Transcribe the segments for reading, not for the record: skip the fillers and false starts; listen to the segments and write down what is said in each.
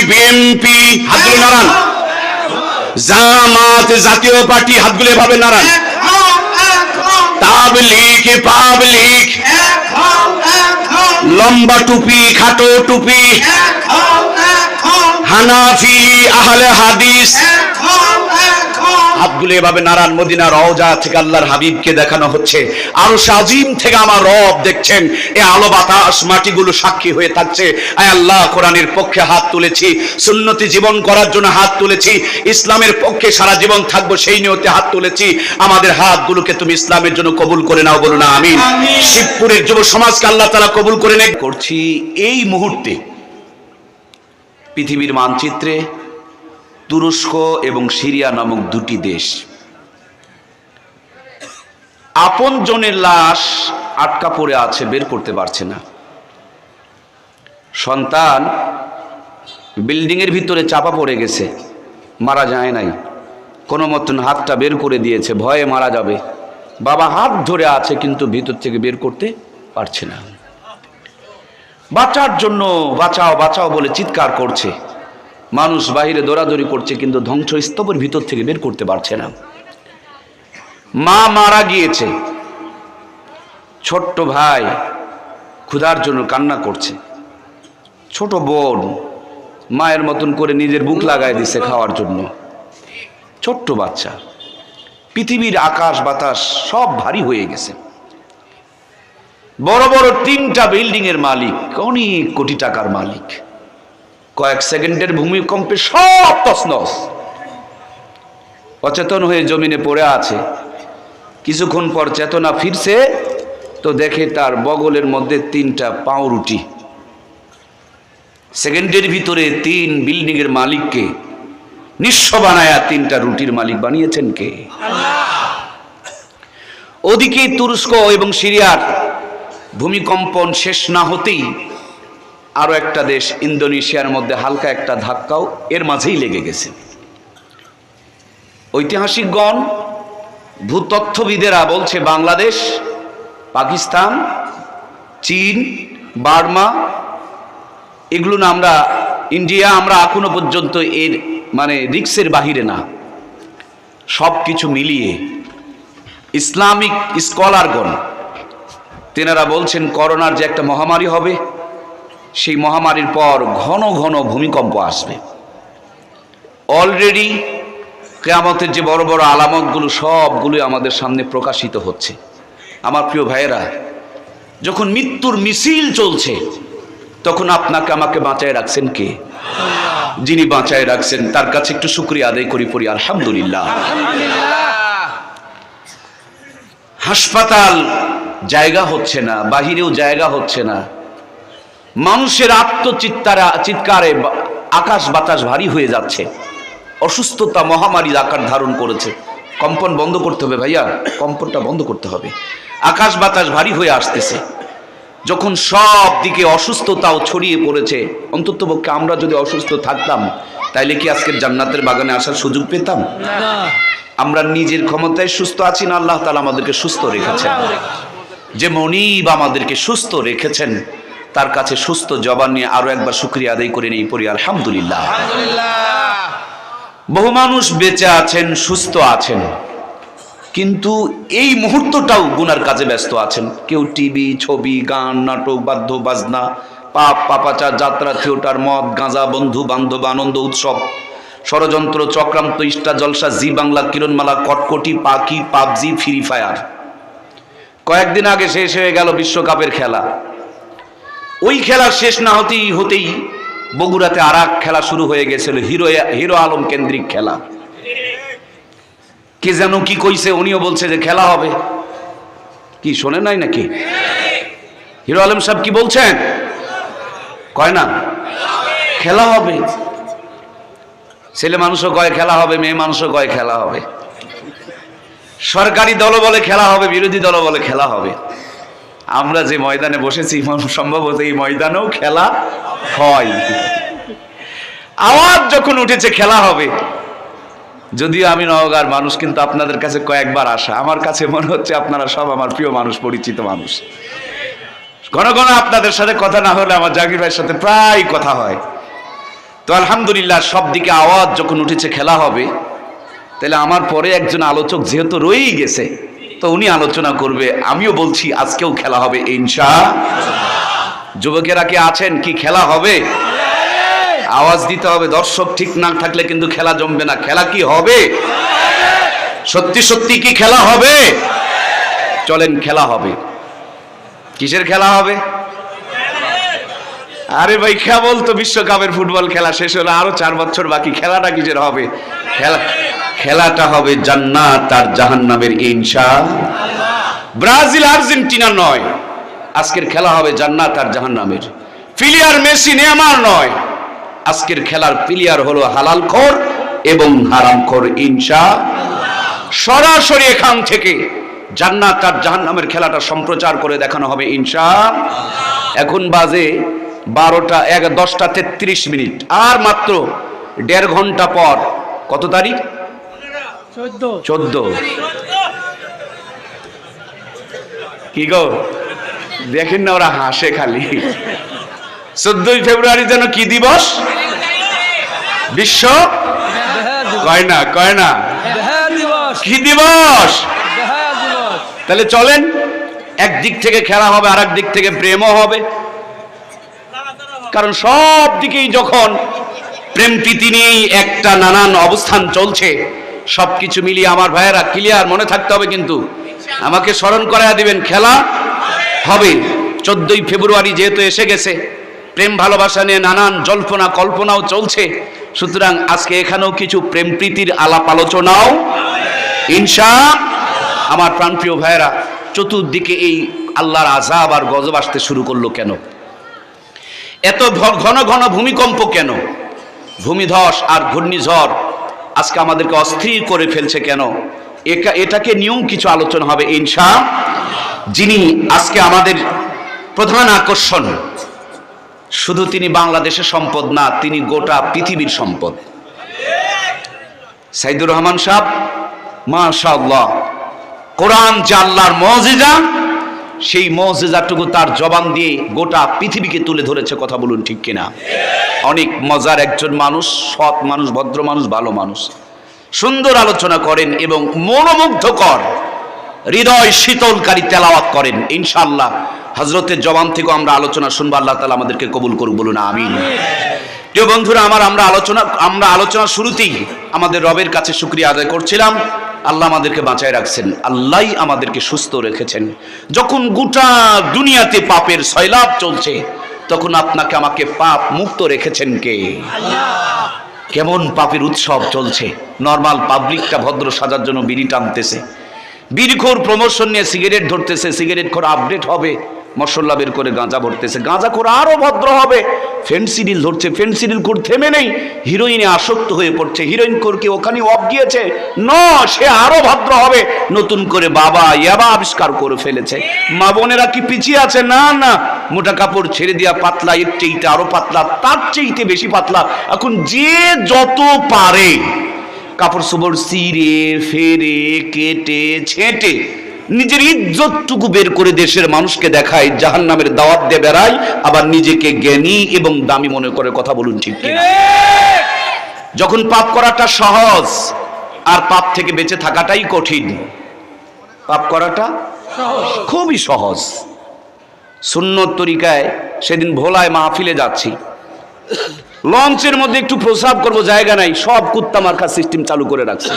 BNP হাতগুলো নাড়ান, জামাত জাতীয় party হাতগুলো এভাবে নাড়ান, তাবলীগ পাবলিক, লম্বা টুপি খাটো টুপি, হানাফি আহলে হাদিস, হাতগুলো এভাবে নারায়ণ। মদিনা রওজা থেকে আল্লাহর হাবিবকে দেখানো হচ্ছে, আরশ আজিম থেকে আমার রব দেখছেন। এই আলো বাতাস মাটিগুলো সাক্ষী হয়ে থাকছে, আয় আল্লাহ কোরআনের পক্ষে হাত তুলেছি, সুন্নতি জীবন করার জন্য হাত তুলেছি, ইসলামের পক্ষে সারা জীবন থাকবো সেই নিয়তে হাত তুলেছি। আমাদের হাতগুলোকে তুমি ইসলামের জন্য কবুল করে নাও, বলুন আমিন। শিবপুরের যুব সমাজকে আল্লাহ তাআলা কবুল করে নেন। করছি এই মুহূর্তে পৃথিবীর মানচিত্রে তুরস্ক এবং সিরিয়া নামক দুটি দেশ, আপন জনের লাশ আটকা পড়ে আছে, বের করতে পারছে না। সন্তান বিল্ডিং এর ভিতরে চাপা পড়ে গেছে, মারা যায় নাই, কোনো মতন হাতটা বের করে দিয়েছে, ভয়ে মারা যাবে। বাবা হাত ধরে আছে কিন্তু ভিতর থেকে বের করতে পারছে না। বাঁচার জন্য বাঁচাও বাঁচাও বলে চিৎকার করছে, মানুষ বাহিরে দৌড়াদৌড়ি করছে কিন্তু ধ্বংসস্তূপের ভিতর থেকে বের করতে পারছে না। মা মারা গিয়েছে, ছোট্ট ভাই ক্ষুধার জন্য কান্না করছে, ছোট বোন মায়ের মতন করে নিজের বুক লাগায় দিছে খাওয়ার জন্য, ছোট্ট বাচ্চা। পৃথিবীর আকাশ বাতাস সব ভারী হয়ে গেছে। বড় বড় 3টা বিল্ডিং এর মালিক, অনেক কোটি টাকার মালিক, কয়েক সেকেন্ডের ভূমিকম্পে সব তছনছ। অচেতন হয়ে জমিনে পড়ে আছে, কিছুক্ষণ পর চেতনা ফিরছে তো দেখে তার বগলের মধ্যে 3টা পাউরুটি। সেকেন্ডের ভিতরে 3 বিল্ডিং এর মালিককে নিঃস্ব বানায়া 3টা রুটির মালিক বানিয়েছেন কে? ওদিকে তুরস্ক এবং সিরিয়ার ভূমিকম্পন শেষ না হতেই আরো একটা দেশ ইন্দোনেশিয়ার মধ্যে হালকা একটা ধাক্কাও এর মাঝেই লেগে গেছে। ঐতিহাসিকগণ ভূতত্ত্ববিদেরা বলছে বাংলাদেশ, পাকিস্তান, চীন, বার্মা, এগুলো না, আমরা ইন্ডিয়া, আমরা এখনো পর্যন্ত এর মানে রিক্সের বাহিরে না। সব কিছু মিলিয়ে ইসলামিক স্কলারগণ তেনারা বলছেন করোনার যে একটা মহামারী হবে, সেই মহামারীর পর ঘন ঘন ভূমিকম্প আসবে। অলরেডি কিয়ামতের যে বড় বড় আলামতগুলো সবগুলোই আমাদের সামনে প্রকাশিত হচ্ছে। আমার প্রিয় ভাইয়েরা, যখন মৃত্যুর মিছিল চলছে তখন আপনাকে আমাকে বাঁচায় রাখছেন কে? যিনি বাঁচায় রাখছেন তার কাছে একটু শুকরিয়া আদায় করি, পড়ি আলহামদুলিল্লাহ। হাসপাতাল জায়গা হচ্ছে না, বাহিরেও জায়গা হচ্ছে না, মানুষের চিৎকারে আকাশ বাতাস ভারী হয়ে যাচ্ছে, অসুস্থতা মহামারীর আকার ধারণ করেছে। কম্পন বন্ধ করতে হবে ভাইয়া, কম্পনটা বন্ধ করতে হবে। আকাশ বাতাস ভারী হয়ে আসতেছে, যখন সব দিকে অসুস্থতাও ছড়িয়ে পড়েছে, অন্ততপক্ষে আমরা যদি অসুস্থ থাকতাম তাইলে কি আজকের জান্নাতের বাগানে আসার সুযোগ পেতাম? আমরা নিজের ক্ষমতায় সুস্থ আছি না, আল্লাহ তাআলা আমাদেরকে সুস্থ রেখেছেন। যে মনিব আমাদেরকে সুস্থ রেখেছেন তার কাছে সুস্থ জবান নিয়ে আরো একবার শুকরিয়া আদায় করে নেই, পড়ি আলহামদুলিল্লাহ। বহু মানুষ বেঁচে আছেন, সুস্থ আছেন, কিন্তু এই মুহূর্তটাও গুনার কাজে ব্যস্ত আছেন। কেউ টিভি, ছবি, গান, নাটক, বাদ্য বাজনা, পাপ, পাপাচার, যাত্রা, থিয়েটার, মদ, গাঁজা, বন্ধু বান্ধব, আনন্দ উৎসব, ষড়যন্ত্র, চক্রান্ত, ইস্টা জলসা, জি বাংলা, কিরণমালা, কটকটি, পাখি, পাবজি, ফ্রি ফায়ার। কয়েকদিন আগে শেষ হয়ে গেল বিশ্বকাপের খেলা। ওই খেলা শেষ না হতেই বগুড়াতে আর এক খেলা শুরু হয়ে গেছিল, হিরো আলম কেন্দ্রিক খেলা। কে যেন কি কইছে, উনিও বলছে যে খেলা হবে। কি শোনে নাই নাকি? হিরো আলম সাহেব কি বলছেন? কয় না খেলা হবে। ছেলে মানুষও কয় খেলা হবে, মেয়ে মানুষও কয় খেলা হবে। সরকারি দল বলে খেলা হবে, বিরোধী দল বলে খেলা হবে। আমরা যে ময়দানে বসেছি সম্ভবত এই ময়দানেও খেলা হয়। আওয়াজ যখন উঠেছে খেলা হবে, যদিও আমি নওগাঁর মানুষ, কিন্তু আপনাদের কাছে কয়েকবার আসা, আমার কাছে মনে হচ্ছে আপনারা সব আমার প্রিয় মানুষ, পরিচিত মানুষ। ঘন ঘন আপনাদের সাথে কথা না হলে আমার জাকির ভাইয়ের সাথে প্রায় কথা হয়। তো আলহামদুলিল্লাহ সব দিকে আওয়াজ যখন উঠেছে খেলা হবে, তাহলে আমার পরে একজন আলোচক যেহেতু রয়েই গেছে, তো উনি আলোচনা করবে। আমিও বলছি আজকেও খেলা হবে ইনশাআল্লাহ। যুবকেরা কি আছেন? কি খেলা হবে? আওয়াজ দিতে হবে। দর্শক ঠিক না থাকলে কিন্তু খেলা জমবে না। খেলা কি হবে? সত্যি সত্যি কি খেলা হবে? চলেন খেলা হবে। কিসের খেলা হবে? আরে ভাই কেবল তো বিশ্বকাপের ফুটবল খেলা শেষ হলো, আরো 4 বছর বাকি। খেলাটা কিসের হবে? খেলাটা হবে জান্নাত আর জাহান্নামের ইনশাআল্লাহ। ব্রাজিল আর্জেন্টিনা নয়, আজকের খেলা হবে জান্নাত আর জাহান্নামের। প্লেয়ার মেসি নেইমার নয়, আজকের খেলার প্লেয়ার হলো হালালখোর এবং হারামখোর ইনশাআল্লাহ। সরাসরি এখান থেকে জান্নাত আর জাহান্নামের খেলাটা সম্প্রচার করে দেখানো হবে ইনশাআল্লাহ। এখন বাজে 10:33 আর মাত্র 1.5 ঘন্টা পর। কত তারিখ? 14। কি গো দেখেন না, ওরা হাসে খালি। 14 ফেব্রুয়ারি যেন কি দিবস? বিশ্ব কয় না কি দিবস? তাহলে চলেন, একদিক থেকে খেলা হবে, আর এক দিক থেকে প্রেমও হবে। কারণ সব দিকেই যখন প্রেম প্রীতি নিয়েই একটা নানান অবস্থান চলছে, সবকিছু মিলিয়ে আমার ভাইয়েরা ক্লিয়ার মনে থাকতে হবে। কিন্তু আমাকে স্মরণ করায় দিবেন, খেলা হবে। 14 ফেব্রুয়ারি যেহেতু এসে গেছে, প্রেম ভালোবাসা নিয়ে নানান জল্পনা কল্পনাও চলছে, সুতরাং আজকে এখানেও কিছু প্রেম প্রীতির আলাপ আলোচনাও ইনশাআল্লাহ। আমার প্রাণপ্রিয় ভাইয়েরা, চতুর্দিকে এই আল্লাহর আযাব আর গজব আসতে শুরু করলো কেন? এত ঘন ঘন ভূমিকম্প কেন? ভূমিধস আর ঘূর্ণিঝড় আজকে আমাদেরকে অস্থির করে ফেলছে কেন? এটাকে নিয়েও কিছু আলোচনা হবে ইনশাআল্লাহ। যিনি আজকে আমাদের প্রধান আকর্ষণ, শুধু তিনি বাংলাদেশের সম্পদ না, তিনি গোটা পৃথিবীর সম্পদ। সাইদুর রহমান সাহেব মাশাআল্লাহ, কোরআন যে আল্লাহর মুজিজা, সেই মুজিজাটুকু তার জবান দিয়ে গোটা পৃথিবীকে তুলে ধরেছে। কথা বলুন ঠিক কিনা? অনেক মজার একজন মানুষ, সৎ মানুষ, ভদ্র মানুষ, ভালো মানুষ, সুন্দর আলোচনা করেন এবং মনোমুগ্ধকর, হৃদয় শীতলকারী তেলাওয়াত করেন। ইনশাআল্লাহ হযরতের জবান থেকে আমরা আলোচনা শুনবো। আল্লাহ তাআলা আমাদেরকে কবুল করুক, বলুন আমিন। প্রিয় বন্ধুরা আমরা আলোচনা শুরুতেই আমাদের রবের কাছে শুকরিয়া আদায় করছিলাম। আল্লাহ আমাদেরকে বাঁচায় রাখছেন, আল্লাহই আমাদেরকে সুস্থ রেখেছেন। যখন গোটা দুনিয়াতে পাপের সয়লাব চলছে, তখন আপনাকে আমাকে পাপ মুক্ত রেখেছেন কে? আল্লাহ। কেমন পাপের উৎসব চলছে! নর্মাল পাবলিকটা ভদ্র সাজার জন্য বিড়ি টানতেছে, বিড়িখোর প্রমোশন নিয়ে সিগারেট ধরতেছে, সিগারেটখোর আপডেট হবে, মশলা বের করে গাঁজা ভরতেছে, গাঁজাখোর আরো ভদ্র হবে, ফেন্সিডিল ধরছে, ফেন্সিডিলখোর থেমে নেই, হিরোইনে আসক্ত হয়ে পড়ছে, হিরোইনখোরকে ওখানে অফ গিয়েছে, সে আরো ভদ্র হবে, নতুন করে বাবা ইয়াবা আবিষ্কার করে ফেলেছে। মা বোনেরা কি পিছিয়ে আছে? না না, মোটা কাপড় ছেড়ে দিয়া পাতলা, এর চেয়েতে আরো পাতলা, তার চেয়েতে বেশি পাতলা, এখন যে যত পারে কাপড় চোপড় চিরে ফেরে কেটে ছেঁটে নিজের ইজ্জতটুকু বের করে দেশের মানুষকে দেখায়, জাহান্নামের দাওয়াত দিয়ে বেড়ায়, আবার নিজেকে জ্ঞানী এবং দামি মনে করে। কথা বলুন ঠিক কিনা? যখন পাপ করাটা সহজ, আর পাপ থেকে বেঁচে থাকাটাই কঠিন। পাপ করাটা খুবই সহজ। সুন্নত তরিকায় সেদিন ভোলায় মাহফিলে যাচ্ছি, লঞ্চের মধ্যে একটু প্রসাব করব, জায়গা নাই, সব কুত্তা মার্কা সিস্টেম চালু করে রাখছে,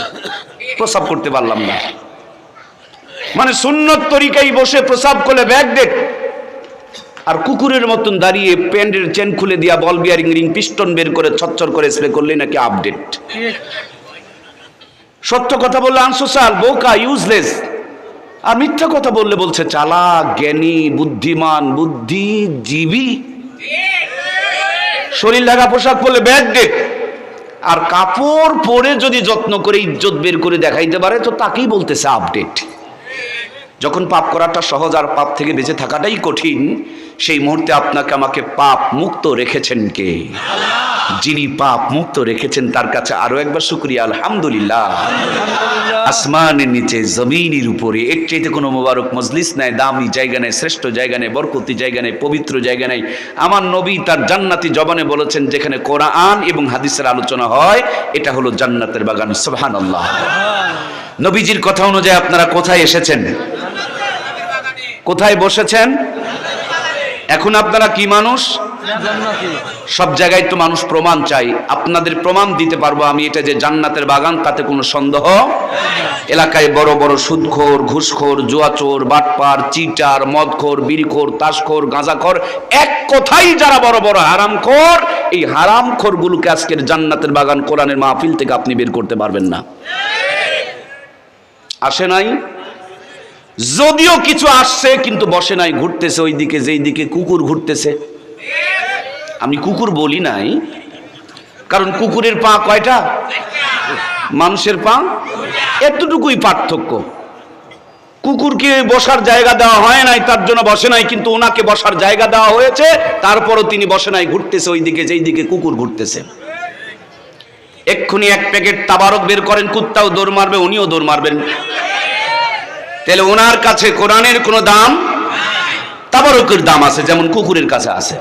প্রসাব করতে পারলাম না। মানে সুন্নত তরিকায় বসে প্রসাব করলে ব্যাগ দেখ, আর কুকুরের মতন দাঁড়িয়ে প্যান্টের চেন খুলে দিয়া বল বিয়ারিং রিং পিস্টন বের করে ছচ্ছর করে স্প্রে করলে নাকি আপডেট। সত্য কথা বললে আনসোশাল, বোকা, ইউজলেস, আর মিথ্যা কথা বললে বলছে চালাক, জ্ঞানী, বুদ্ধিমান, বুদ্ধিজীবী। শরীর ঢাকা পোশাক পরলে ব্যাগ দেখ, আর কাপড় পরে যদি যত্ন করে ইজ্জত বের করে দেখাইতে পারে, তো তাকেই বলতেছে আপডেট। যখন পাপ করাটা সহজ আর পাপ থেকে বেঁচে থাকাটাই কঠিন, সেই মুহূর্তে আপনাকে আমাকে পাপ মুক্ত রেখেছেন কে? যিনি পাপ মুক্ত রেখেছেন তার কাছে আরো একবার শুকরিয়া আলহামদুলিল্লাহ। আসমানের নিচে জমিনের উপরে এর চাইতে কোনো মোবারক মজলিস নাই, দামি জায়গা নেই, শ্রেষ্ঠ জায়গা নেই, বরকতি জায়গা নেই, পবিত্র জায়গা নেই। আমার নবী তার জান্নাতি জবানে বলেছেন যেখানে কোরআন এবং হাদিসের আলোচনা হয় এটা হলো জান্নাতের বাগান। সুবহানাল্লাহ। নবীজির কথা অনুযায়ী আপনারা কোথায় এসেছেন? কোথায় বসেছেন? এখন আপনারা কি মানুষ? সব জায়গায় তো মানুষ প্রমাণ চাই। আপনাদের প্রমাণ দিতে পারবো আমি এটা যে জান্নাতের বাগান, তাতে কোনো সন্দেহ। এলাকায় বড় বড় সুদখোর, ঘুষখোর, জুয়াচোর, বাটপার, চিটার, মদখোর, বিড়িখোর, তাসখোর, গাঁজাখোর, এক কথাই যারা বড় বড় হারামখোর, এই হারামখোরগুলোকে আজকের জান্নাতের বাগান কোরআনের মাহফিল থেকে আপনি বের করতে পারবেন না। আসে নাই, যদিও কিছু আসছে কিন্তু বসে নাই, ঘুরতেছে ওই দিকে যেই দিকে কুকুর ঘুরতেছে। আমি কুকুর বলি নাই, কারণ কুকুরের পা কয়টা, মানুষের পা এতটুকুই পার্থক্য। কুকুরকে বসার জায়গা দেওয়া হয় নাই, তার জন্য বসে নাই, কিন্তু ওনাকে বসার জায়গা দেওয়া হয়েছে, তারপরও তিনি বসে নাই, ঘুরতেছে ওই দিকে যেই দিকে কুকুর ঘুরতেছে। এক্ষুনি এক প্যাকেট তাবারক বের করেন, কুত্তাও দৌড় মারবে, উনিও দৌড় মারবেন। তাহলে ওনার কাছে কোরআনের কোনো দাম, তাবারকের দাম আছে যেমন কুকুরের কাছে আছে।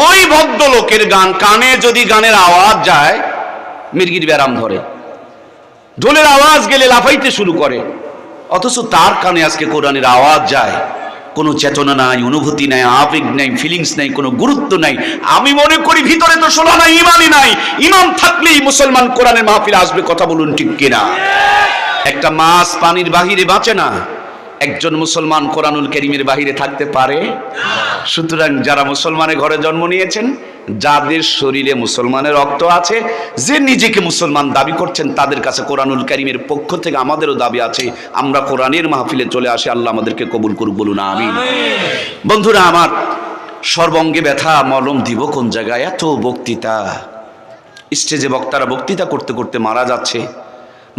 ওই ভদ্রলোকের গান কানে যদি গানের আওয়াজ যায় মির্গির ব্যারাম ধরে, ঢোলের আওয়াজ গেলে লাফাইতে শুরু করে, অথচ তার কানে আজকে কোরআনের আওয়াজ যায়, কোনো চেতনা নাই, অনুভূতি নাই, আবেগ নাই, ফিলিংস নাই, কোনো গুরুত্ব নাই। আমি মনে করি ভিতরে তো শোনা নাই, ইমানই নাই। ইমান থাকলেই মুসলমান কোরআনের মাহফিলে আসবে, কথা বলুন ঠিক কিনা? একটা মাছ পানির বাহিরে বাঁচে না, একজন মুসলমান কোরআনুল কারীমের বাহিরে থাকতে পারে? সুতরাং যারা মুসলমানের ঘরে জন্ম নিয়েছেন, যাদের শরীরে মুসলমানের রক্ত আছে, যে নিজেকে মুসলমান দাবি করছেন, তাদের কাছে কোরআনুল কারীমের পক্ষ থেকে আমাদেরও দাবি আছে, আমরা কোরআনের মাহফিলে চলে আসি। আল্লাহ আমাদেরকে কবুল করুক, বলুন আমিন। বন্ধুরা আমার, সর্বঙ্গে ব্যথা, মলম দিব কোন জায়গায়? এত বক্তৃতা, স্টেজে বক্তারা বক্তৃতা করতে করতে মারা যাচ্ছে।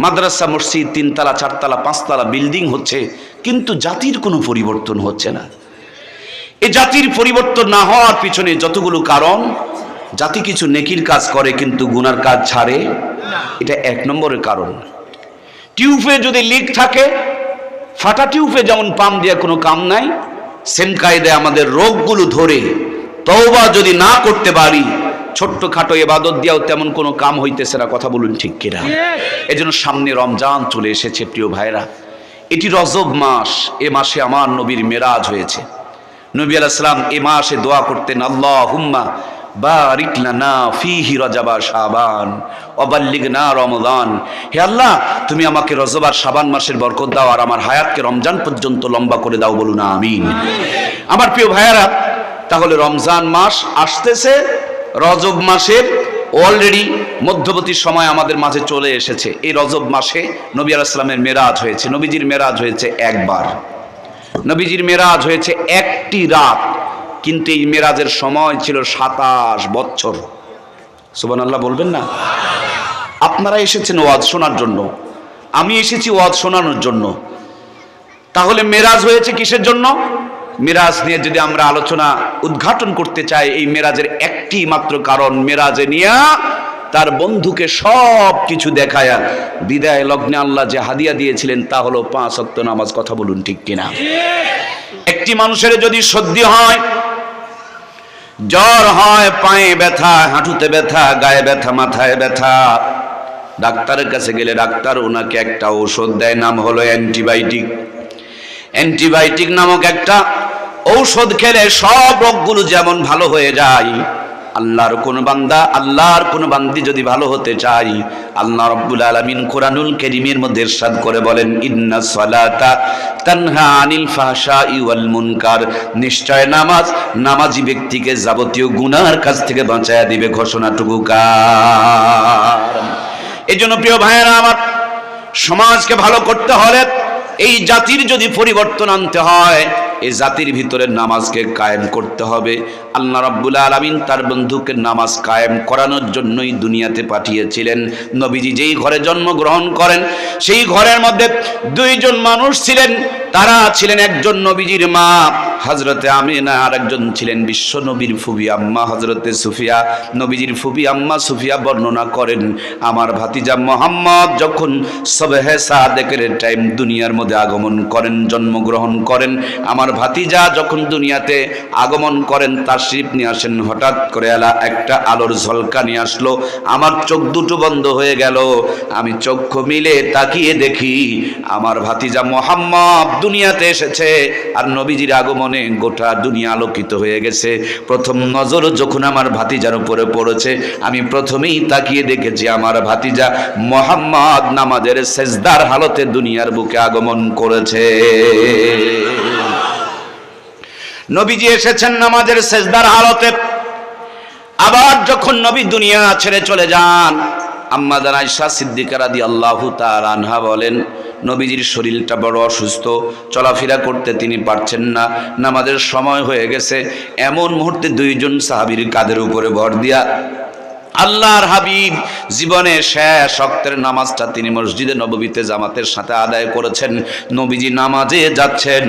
মাদ্রাসা, মসজিদ 3 তলা 4 তলা 5 তলা বিল্ডিং হচ্ছে, কিন্তু জাতির কোনো পরিবর্তন হচ্ছে না। এই জাতির পরিবর্তন না হওয়ার পিছনে যতগুলো কারণ, জাতি কিছু নেকির কাজ করে কিন্তু গুনার কাজ ছাড়ে, এটা 1 নম্বরের কারণ। টিউবে যদি লিক থাকে, ফাটা টিউবে যেমন পাম্প দিয়ে কোনো কাম নাই, সেম কায়দায় আমাদের রোগগুলো ধরে তওবা যদি না করতে পারি, ছোট্টখাটো ইবাদত দিয়েও তেমন কোনো কাম হইতেছে না, কথা বলুন ঠিক কিনা? এজন্য সামনে রমজান চলে এসেছে প্রিয় ভাইরা, এটি রজব মাস। এ মাসে আমার নবীর মেরাজ হয়েছে। নবী আলাইহিস সালাম এ মাসে দোয়া করতেন, আল্লাহুম্মা বারিক লানা ফীহি রজব শাবান ওয়া বাল্লিগনা রমাদান। হে আল্লাহ, তুমি আমাকে রজব আর শাবান মাসের বরকত দাও, আর আমার হায়াতকে রমজান পর্যন্ত লম্বা করে দাও, বলুন আমিন। আমার প্রিয় ভাইয়ারা, তাহলে রমজান মাস আসতেছে, রজব মাসের অলরেডি মধ্যবর্তী সময় আমাদের মাঝে চলে এসেছে। এই রজব মাসে নবী আলাইহিস সালামের মেরাজ হয়েছে। নবীজির মেরাজ হয়েছে একবার, নবীজির মেরাজ হয়েছে একটি রাত, কিন্তু এই মেরাজের সময় ছিল 27 বছর। সুবহানাল্লাহ বলবেন না? আপনারা এসেছেন ওয়াজ শোনার জন্য, আমি এসেছি ওয়াজ শোনানোর জন্য। তাহলে মেরাজ হয়েছে কিসের জন্য? মেরাজ নিয়ে যদি আমরা আলোচনা উদ্ঘাটন করতে চাই, এই মেরাজের একটি মাত্র কারণ, মেরাজে নিয়ে তার বন্ধুকে সব কিছু দেখায়া বিদায় লগ্নে আল্লাহ যে হাদিয়া দিয়েছিলেন তা হলো 5 ওয়াক্ত নামাজ, কথা বলুন ঠিক কিনা? একটি মানুষের যদি সর্দি হয়, জ্বর হয়, পায়ে ব্যথা, হাঁটুতে ব্যথা, গায়ে ব্যথা, মাথায় ব্যথা, ডাক্তারের কাছে গেলে ডাক্তার ওনাকে একটা ঔষধ দেয়, নাম হলো অ্যান্টিবায়োটিক। অ্যান্টিবায়োটিক নামক একটা ঔষধ খেলে সব রোগগুলো যেমন ভালো হয়ে যায়, আল্লাহর কোন বান্দা, আল্লাহর কোন বান্দি যদি ভালো হতে চাই, আল্লাহ রাব্বুল আলামিন কোরআনুল কারীমের মধ্যে ইরশাদ করে বলেন, ইন্নাস সালাতা তানহা আনিল ফাহশাই ওয়াল মুনকার। নিশ্চয় নামাজ নামাজি ব্যক্তিকে যাবতীয় গুনার কাছ থেকে বাঁচায়া দিবে, ঘোষণাটুকু কার? এজন্য প্রিয় ভাইয়েরা আমার, সমাজকে ভালো করতে হলে, এই জাতির যদি পরিবর্তন আনতে হয়, এই জাতির ভিতরে নামাজকে কায়েম করতে হবে। আল্লাহ রাব্বুল আলামিন তার বন্ধুকে নামাজ কায়েম করানোর জন্যই দুনিয়াতে পাঠিয়েছিলেন। নবীজি যেই ঘরে জন্মগ্রহণ করেন, সেই ঘরের মধ্যে 2 জন মানুষ ছিলেন, তারা ছিলেন একজন নবীজির মা হযরতে আমিনা, আর একজন ছিলেন বিশ্ব নবীর ফুফি আম্মা হযরতে সুফিয়া। নবীজির ফুফি আম্মা সুফিয়া বর্ণনা করেন, আমার ভাতিজা মুহাম্মদ যখন সবহে সাদেকের টাইম দুনিয়ার মধ্যে আগমন করেন, জন্মগ্রহণ করেন, আমার ভাতিজা যখন দুনিয়াতে আগমন করেন, তাশরিফ নিয়ে আসেন, হঠাৎ করে একটা আলোর ঝলকা নিয়ে আসলো, আমার চোখ দুটো বন্ধ হয়ে গেল। আমি চক্ষু মিলে তাকিয়ে দেখি আমার ভাতিজা মুহাম্মদ দুনিয়াতে এসেছে, আর নবীজির আগমনে গোটা দুনিয়া আলোকিত হয়ে গেছে। প্রথম নজর যখন আমার ভাতিজার উপরে পড়েছে, আমি প্রথমেই তাকিয়ে দেখেছি আমার ভাতিজা মুহাম্মদ নামাজের সেজদার হালতে দুনিয়ার বুকে আগমন করেছে। নবীজি এসেছেন নামাজের সেজদার হালতে। আবার যখন নবী দুনিয়া ছেড়ে চলে যান, আম্মা জান আয়েশা সিদ্দিকা রাদিয়াল্লাহু তাআলা আনহা বলেন, নবীজির শরীরটা বড় অসুস্থ, চলাফেরা করতে তিনি পারছেন না, নামাজের সময় হয়ে গেছে। এমন মুহূর্তে দুইজন সাহাবীর কাঁধের উপরে ভর দিয়া আল্লাহর হাবিব জীবনে শেষ ওয়াক্তের নামাজটা তিনি মসজিদে নববীতে জামাতের সাথে আদায় করেছেন। নবীজি নামাজে যাচ্ছেন,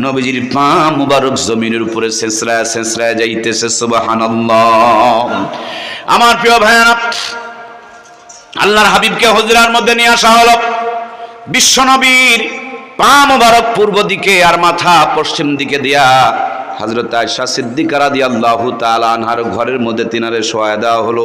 নবীজির পা মুবারক জমিনের উপরে ছেঁচড়ায় ছেঁচড়ায় যাইতেছে। সুবহানাল্লাহ। আমার প্রিয় ভাইরা, আল্লাহর হাবিবকে হুজরার মধ্যে নিয়ে আসা হলো। বিশ্বনবীর পা মুবারক পূর্ব দিকে আর মাথা পশ্চিম দিকে দিয়া হযরত আয়েশা সিদ্দিকা রাদিয়াল্লাহু তাআলা আনহার ঘরের মধ্যে তিনারে শোয়া দেওয়া হলো।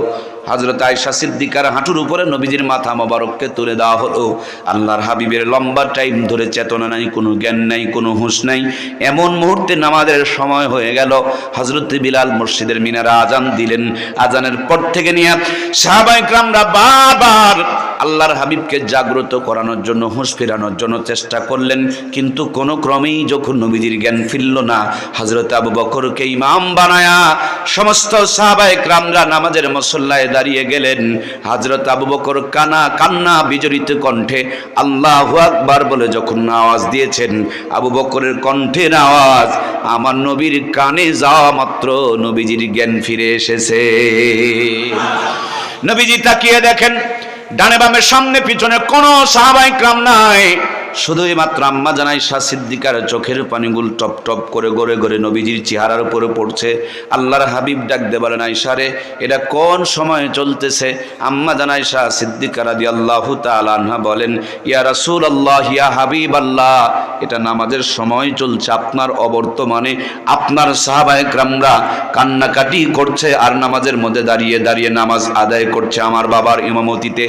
হযরত আয়েশা সিদ্দিকার হাঁটুর উপরে নবীজির মাথা মোবারককে তুলে দেওয়া হলো। আল্লাহর হাবিবের লম্বা টাইম ধরে চেতনা নাই, কোনো জ্ঞান নাই, কোনো হুঁশ নাই। এমন মুহূর্তে নামাজের সময় হয়ে গেল। হযরত বিলাল মসজিদের মিনারে আজান দিলেন। আজানের পর থেকে নিয়ে সাহাবায়ে কেরামরা বারবার আল্লাহর হাবিবকে জাগ্রত করানোর জন্য, হুঁশ ফেরানোর জন্য চেষ্টা করলেন, কিন্তু কোনো ক্রমেই যখন নবীজির জ্ঞান ফিরল না, হযরত আবু বকরকে ইমাম বানায়া সমস্ত সাহাবায়ে কেরামরা নামাজের মুসল্লায় দাঁড়িয়ে গেলেন। হযরত আবু বকর কান্না বিজড়িত কণ্ঠে আল্লাহু আকবার বলে যখন আওয়াজ দিয়েছেন, আবু বকরের কণ্ঠের আওয়াজ আমার নবীর কানে যাওয়া মাত্র নবীজির জ্ঞান ফিরে এসেছে। নবীজি তাকিয়ে দেখেন, ডানে বামে সামনে পিছনে কোনো সাহাবায়ে কেরাম নাই, শুধুই মাত্র আম্মা জান আয়েশা সিদ্দিকার চোখের পানিগুলো টপ টপ করে গড়ে গড়ে নবীজির চেহারার উপরে পড়ছে। আল্লাহর হাবিব ডাক দিয়ে বলেন, আয়েশা রে, এটা কোন সময় চলতেছে? আম্মা জান আয়েশা সিদ্দিকা রাদিয়াল্লাহু তাআলা আনহা বলেন, ইয়া রাসূলুল্লাহ, ইয়া হাবিবাল্লাহ, এটা নামাজের সময় চলছে। আপনার অবর্তমানে আপনার সাহাবায়ে কেরামরা কান্নাকাটি করছে আর নামাজের মধ্যে দাঁড়িয়ে দাঁড়িয়ে নামাজ আদায় করছে আমার বাবার ইমামতিতে।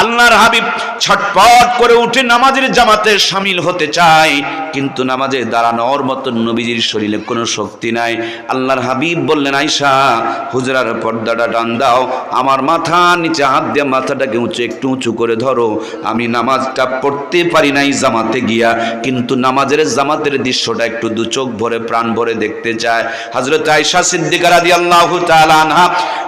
আল্লাহর হাবিব ছটপট করে উঠে নামাজের জামাতে শামিল হতে চায়, কিন্তু নামাজে দাঁড়ানোর মতো নবীজির শরীরে কোনো শক্তি নাই। আল্লাহর হাবিব বললেন, আয়েশা, হুজরার পর্দাটা টান দাও, আমার মাথা নিচে হাত দিয়ে মাথাটাকে একটু উঁচু করে ধরো। আমি নামাজটা পড়তে পারি নাই জামাতে গিয়া, কিন্তু নামাজের জামাতের দৃশ্যটা একটু দু চোখ ভরে প্রাণ ভরে দেখতে চায়। হযরত আয়েশা সিদ্দিকা রাদিয়াল্লাহু তাআলা আনহা